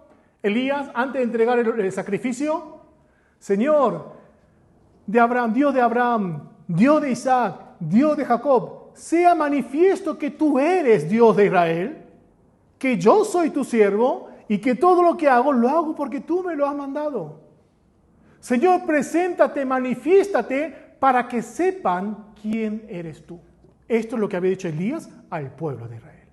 Elías, antes de entregar el sacrificio, Señor, de Abraham, Dios de Isaac, Dios de Jacob, sea manifiesto que tú eres Dios de Israel, que yo soy tu siervo y que todo lo que hago, lo hago porque tú me lo has mandado. Señor, preséntate, manifiéstate para que sepan quién eres tú. Esto es lo que había dicho Elías al pueblo de Israel.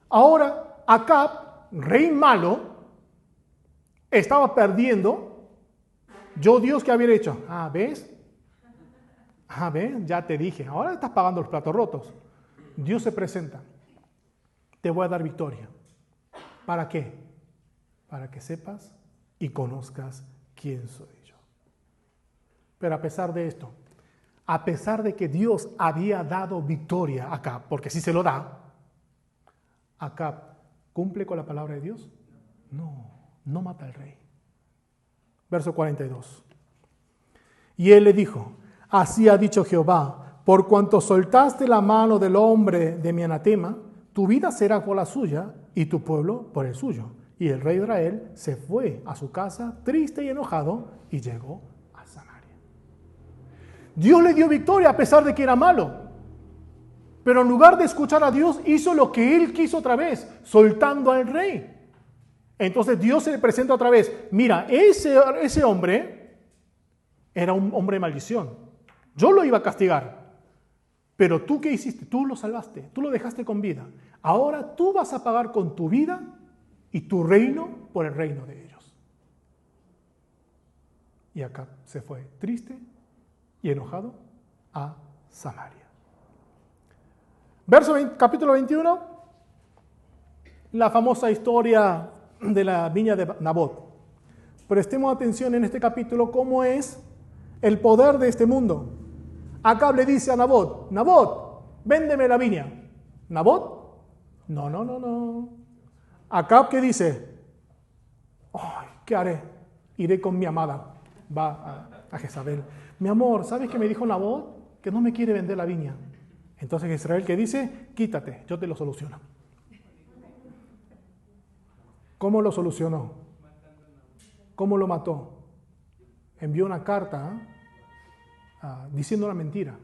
Ahora, Acab, rey malo, estaba perdiendo. Yo, Dios, ¿qué había hecho? ¿Ves? ¿Ves? Ya te dije. Ahora estás pagando los platos rotos. Dios se presenta. Te voy a dar victoria. ¿Para qué? Para que sepas y conozcas quién soy yo. Pero a pesar de esto, a pesar de que Dios había dado victoria a Acab, porque sí se lo da, Acab cumple con la palabra de Dios. No mata al rey. Verso 42. Y él le dijo, así ha dicho Jehová, por cuanto soltaste la mano del hombre de mi anatema, tu vida será por la suya y tu pueblo por el suyo. Y el rey de Israel se fue a su casa triste y enojado y llegó a Samaria. Dios le dio victoria a pesar de que era malo. Pero en lugar de escuchar a Dios, hizo lo que él quiso otra vez, soltando al rey. Entonces Dios se le presenta otra vez. Mira, ese hombre era un hombre de maldición. Yo lo iba a castigar. Pero tú, ¿qué hiciste? Tú lo salvaste, tú lo dejaste con vida. Ahora tú vas a pagar con tu vida y tu reino por el reino de ellos. Y Acab se fue triste y enojado a Samaria. Capítulo 21, la famosa historia de la viña de Nabot. Prestemos atención en este capítulo cómo es el poder de este mundo. Acab le dice a Nabot, Nabot, véndeme la viña. ¿Nabot? No. Acab, ¿qué dice? Ay, ¿qué haré? Iré con mi amada. Va a Jezabel. Mi amor, ¿sabes qué me dijo Nabot? Que no me quiere vender la viña. Entonces Israel, ¿qué dice? Quítate, yo te lo soluciono. ¿Cómo lo solucionó? ¿Cómo lo mató? Envió una carta diciendo una mentira,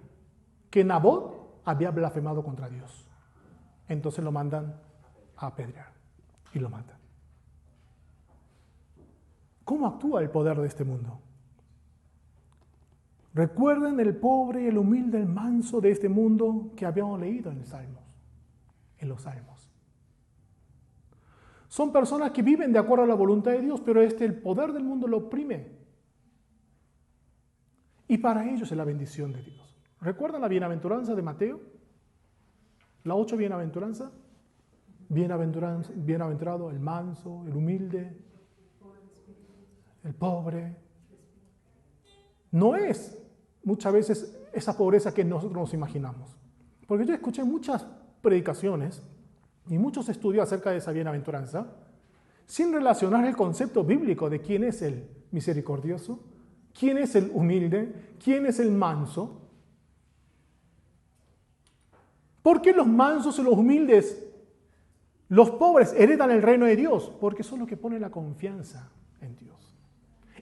que Nabot había blasfemado contra Dios. Entonces lo mandan a apedrear y lo matan. ¿Cómo actúa el poder de este mundo? Recuerden el pobre, el humilde, el manso de este mundo que habíamos leído en el Salmos. en los Salmos. Son personas que viven de acuerdo a la voluntad de Dios, pero el poder del mundo lo oprime. Y para ellos es la bendición de Dios. ¿Recuerdan la bienaventuranza de Mateo? La 8 bienaventuranza. Bienaventurado el manso, el humilde, el pobre. No es muchas veces esa pobreza que nosotros nos imaginamos. Porque yo escuché muchas predicaciones y muchos estudios acerca de esa bienaventuranza sin relacionar el concepto bíblico de quién es el misericordioso, quién es el humilde, quién es el manso. ¿Por qué los mansos y los humildes, los pobres, heredan el reino de Dios? Porque son los que ponen la confianza en Dios.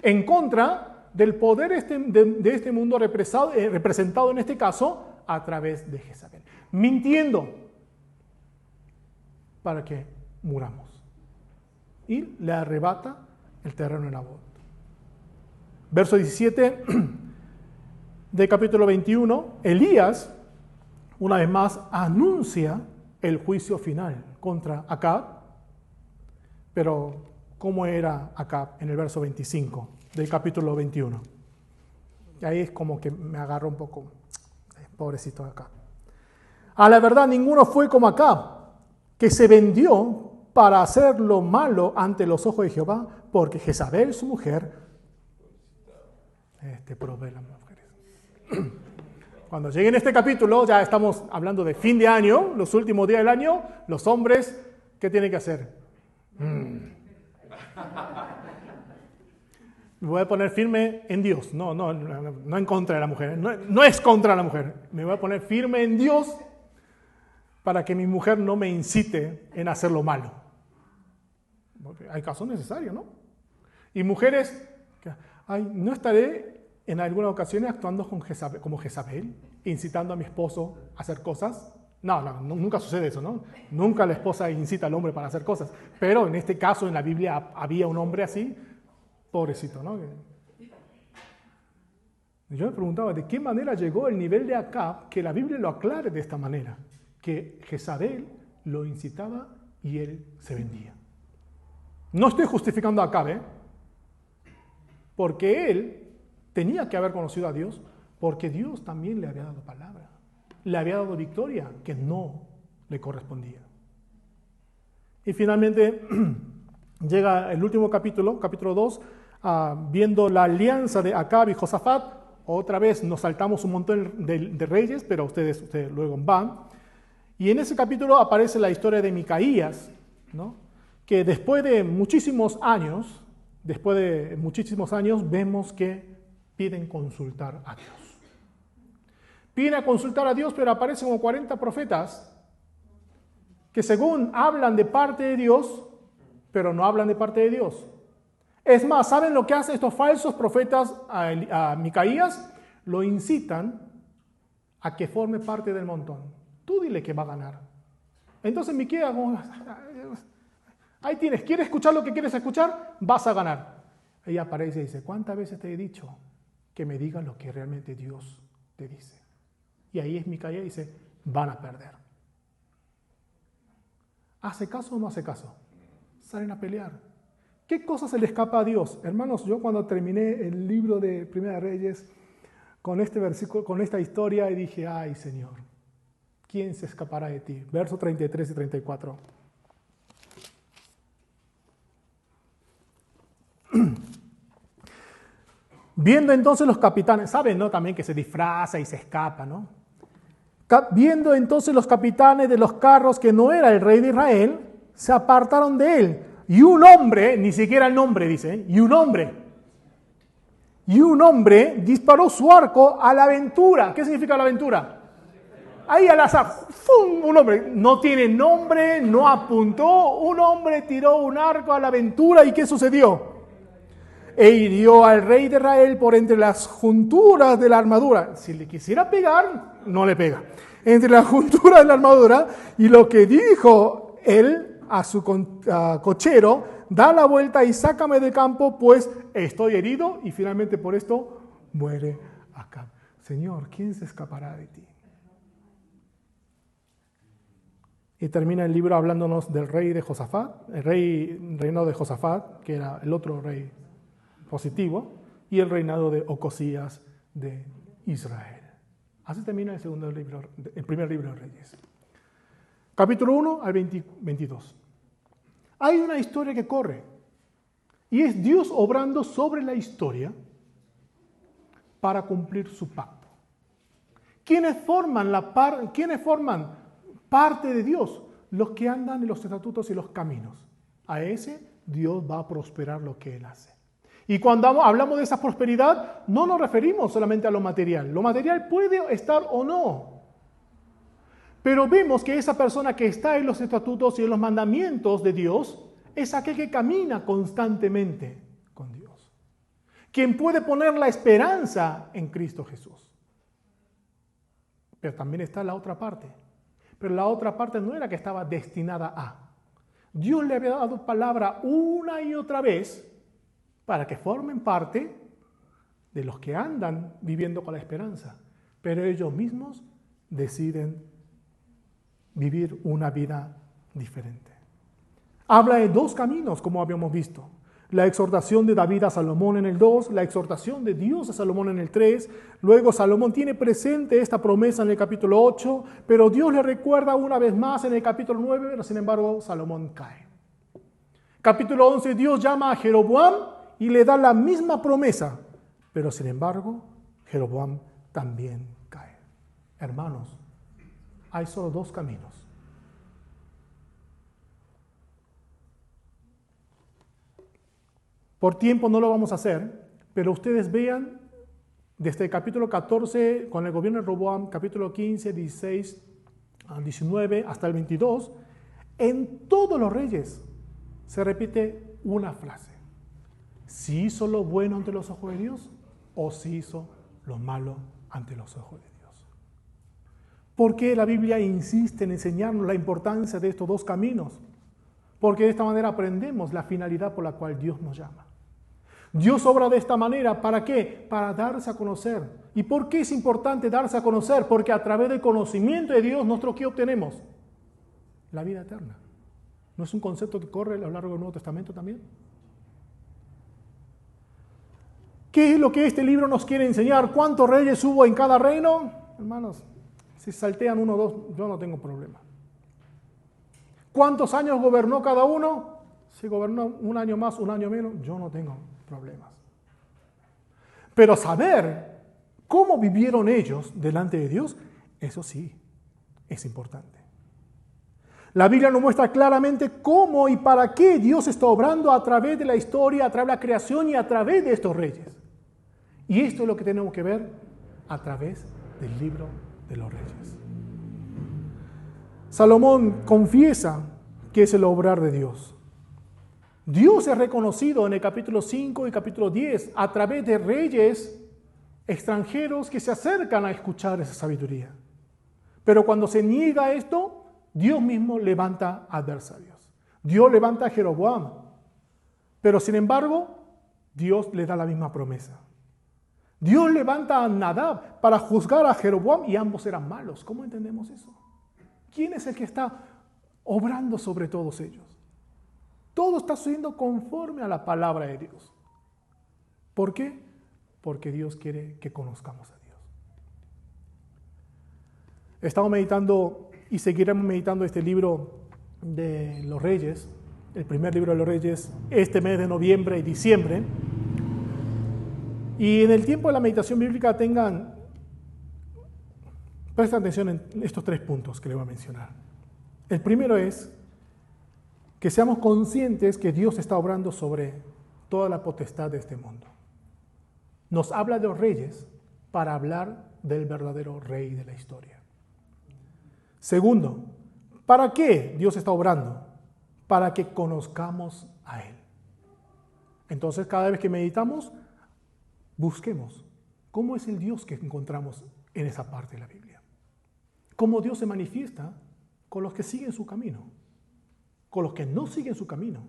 En contra del poder de este mundo representado en este caso a través de Jezabel, mintiendo para que muramos. Y le arrebata el terreno en Nabot. Verso 17 del capítulo 21, Elías, una vez más, anuncia el juicio final contra Acab. Pero, ¿cómo era Acab? En el verso 25 del capítulo 21. Y ahí es como que me agarro un poco, pobrecito Acab. A la verdad, ninguno fue como Acab, que se vendió para hacer lo malo ante los ojos de Jehová, porque Jezabel, su mujer, provee las mujeres. Cuando llegue en este capítulo, ya estamos hablando de fin de año, los últimos días del año, los hombres, ¿qué tienen que hacer? Me voy a poner firme en Dios, no en contra de la mujer, no es contra la mujer, me voy a poner firme en Dios para que mi mujer no me incite en hacer lo malo. Porque hay casos necesarios, ¿no? Y mujeres, no estaré en algunas ocasiones actuando como Jezabel, incitando a mi esposo a hacer cosas. No, nunca sucede eso, ¿no? Nunca la esposa incita al hombre para hacer cosas. Pero en este caso, en la Biblia, había un hombre así, pobrecito, ¿no? Yo me preguntaba, ¿de qué manera llegó el nivel de Acab que la Biblia lo aclare de esta manera? Que Jezabel lo incitaba y él se vendía. No estoy justificando a Acab, porque él tenía que haber conocido a Dios, porque Dios también le había dado palabra, le había dado victoria que no le correspondía. Y finalmente llega el último capítulo, capítulo 2, viendo la alianza de Acab y Josafat. Otra vez nos saltamos un montón de reyes, pero ustedes luego van. Y en ese capítulo aparece la historia de Micaías, ¿no? Que después de muchísimos años, vemos que piden consultar a Dios. Piden a consultar a Dios, pero aparecen como 40 profetas que según hablan de parte de Dios, pero no hablan de parte de Dios. Es más, ¿saben lo que hacen estos falsos profetas a Micaías? Lo incitan a que forme parte del montón. Tú dile que va a ganar. Entonces Micaías, ahí tienes, ¿quieres escuchar lo que quieres escuchar? Vas a ganar. Ella aparece y dice, ¿cuántas veces te he dicho que me digas lo que realmente Dios te dice? Y ahí es Micaías y dice, van a perder. ¿Hace caso o no hace caso? Salen a pelear. ¿Qué cosa se le escapa a Dios? Hermanos, yo cuando terminé el libro de Primera de Reyes, con este versículo, con esta historia, y dije, ay Señor, ¿quién se escapará de ti? Versos 33 y 34. Viendo entonces los capitanes, ¿saben, no? También que se disfraza y se escapa, ¿no? Viendo entonces los capitanes de los carros que no era el rey de Israel, se apartaron de él. Y un hombre, ni siquiera el nombre dice, y un hombre disparó su arco a la aventura. ¿Qué significa la aventura? Ahí al azar, ¡fum! Un hombre, no tiene nombre, no apuntó, un hombre tiró un arco a la aventura. ¿Y qué sucedió? E hirió al rey de Israel por entre las junturas de la armadura. Si le quisiera pegar, no le pega. Entre las junturas de la armadura, y lo que dijo él a su cochero, da la vuelta y sácame del campo, pues estoy herido, y finalmente por esto muere Acab. Señor, ¿quién se escapará de ti? Y termina el libro hablándonos del rey de Josafat, el reinado de Josafat, que era el otro rey positivo, y el reinado de Ocosías de Israel. Así termina el primer libro de Reyes. Capítulo 1 al 22. Hay una historia que corre, y es Dios obrando sobre la historia para cumplir su pacto. ¿Quiénes forman parte de Dios? Los que andan en los estatutos y los caminos. A ese Dios va a prosperar lo que Él hace. Y cuando hablamos de esa prosperidad, no nos referimos solamente a lo material. Lo material puede estar o no. Pero vemos que esa persona que está en los estatutos y en los mandamientos de Dios es aquel que camina constantemente con Dios. Quien puede poner la esperanza en Cristo Jesús. Pero también está la otra parte. Pero la otra parte no era que estaba destinada a. Dios le había dado palabra una y otra vez para que formen parte de los que andan viviendo con la esperanza. Pero ellos mismos deciden vivir una vida diferente. Habla de dos caminos, como habíamos visto. La exhortación de David a Salomón en el 2, la exhortación de Dios a Salomón en el 3. Luego Salomón tiene presente esta promesa en el capítulo 8, pero Dios le recuerda una vez más en el capítulo 9, pero sin embargo Salomón cae. Capítulo 11, Dios llama a Jeroboam y le da la misma promesa, pero sin embargo Jeroboam también cae. Hermanos, hay solo dos caminos. Por tiempo no lo vamos a hacer, pero ustedes vean desde el capítulo 14 con el gobierno de Roboam, capítulo 15, 16, 19 hasta el 22, en todos los reyes se repite una frase. ¿Si hizo lo bueno ante los ojos de Dios o si hizo lo malo ante los ojos de Dios? ¿Por qué la Biblia insiste en enseñarnos la importancia de estos dos caminos? Porque de esta manera aprendemos la finalidad por la cual Dios nos llama. Dios obra de esta manera, ¿para qué? Para darse a conocer. ¿Y por qué es importante darse a conocer? Porque a través del conocimiento de Dios, ¿nosotros qué obtenemos? La vida eterna. ¿No es un concepto que corre a lo largo del Nuevo Testamento también? ¿Qué es lo que este libro nos quiere enseñar? ¿Cuántos reyes hubo en cada reino? Hermanos, si saltean uno o dos, yo no tengo problema. ¿Cuántos años gobernó cada uno? Si gobernó un año más, un año menos, yo no tengo problemas. Pero saber cómo vivieron ellos delante de Dios, eso sí, es importante. La Biblia nos muestra claramente cómo y para qué Dios está obrando a través de la historia, a través de la creación y a través de estos reyes. Y esto es lo que tenemos que ver a través del libro de los reyes. Salomón confiesa que es el obrar de Dios. Dios es reconocido en el capítulo 5 y capítulo 10 a través de reyes extranjeros que se acercan a escuchar esa sabiduría. Pero cuando se niega esto, Dios mismo levanta adversarios. Dios levanta a Jeroboam. Pero sin embargo, Dios le da la misma promesa. Dios levanta a Nadab para juzgar a Jeroboam y ambos eran malos. ¿Cómo entendemos eso? ¿Quién es el que está obrando sobre todos ellos? Todo está sucediendo conforme a la palabra de Dios. ¿Por qué? Porque Dios quiere que conozcamos a Dios. Estamos meditando y seguiremos meditando este libro de los Reyes, el primer libro de los Reyes, este mes de noviembre y diciembre. Y en el tiempo de la meditación bíblica presten atención en estos 3 puntos que les voy a mencionar. El primero es que seamos conscientes que Dios está obrando sobre toda la potestad de este mundo. Nos habla de los reyes para hablar del verdadero rey de la historia. Segundo, ¿para qué Dios está obrando? Para que conozcamos a Él. Entonces, cada vez que meditamos, busquemos cómo es el Dios que encontramos en esa parte de la Biblia. Cómo Dios se manifiesta con los que siguen su camino, con los que no siguen su camino.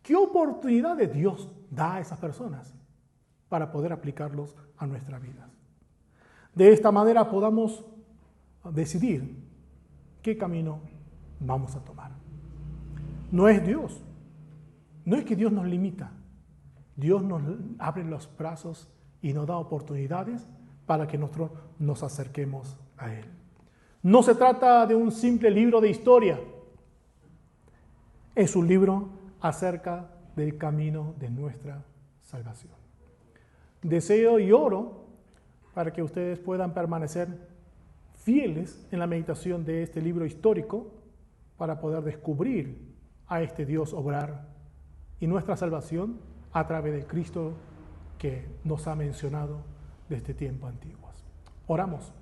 ¿Qué oportunidades Dios da a esas personas para poder aplicarlos a nuestras vidas? De esta manera podamos decidir qué camino vamos a tomar. No es Dios. No es que Dios nos limita. Dios nos abre los brazos y nos da oportunidades para que nosotros nos acerquemos a Él. No se trata de un simple libro de historia. Es un libro acerca del camino de nuestra salvación. Deseo y oro para que ustedes puedan permanecer fieles en la meditación de este libro histórico para poder descubrir a este Dios obrar y nuestra salvación a través de Cristo que nos ha mencionado desde tiempos antiguos. Oramos.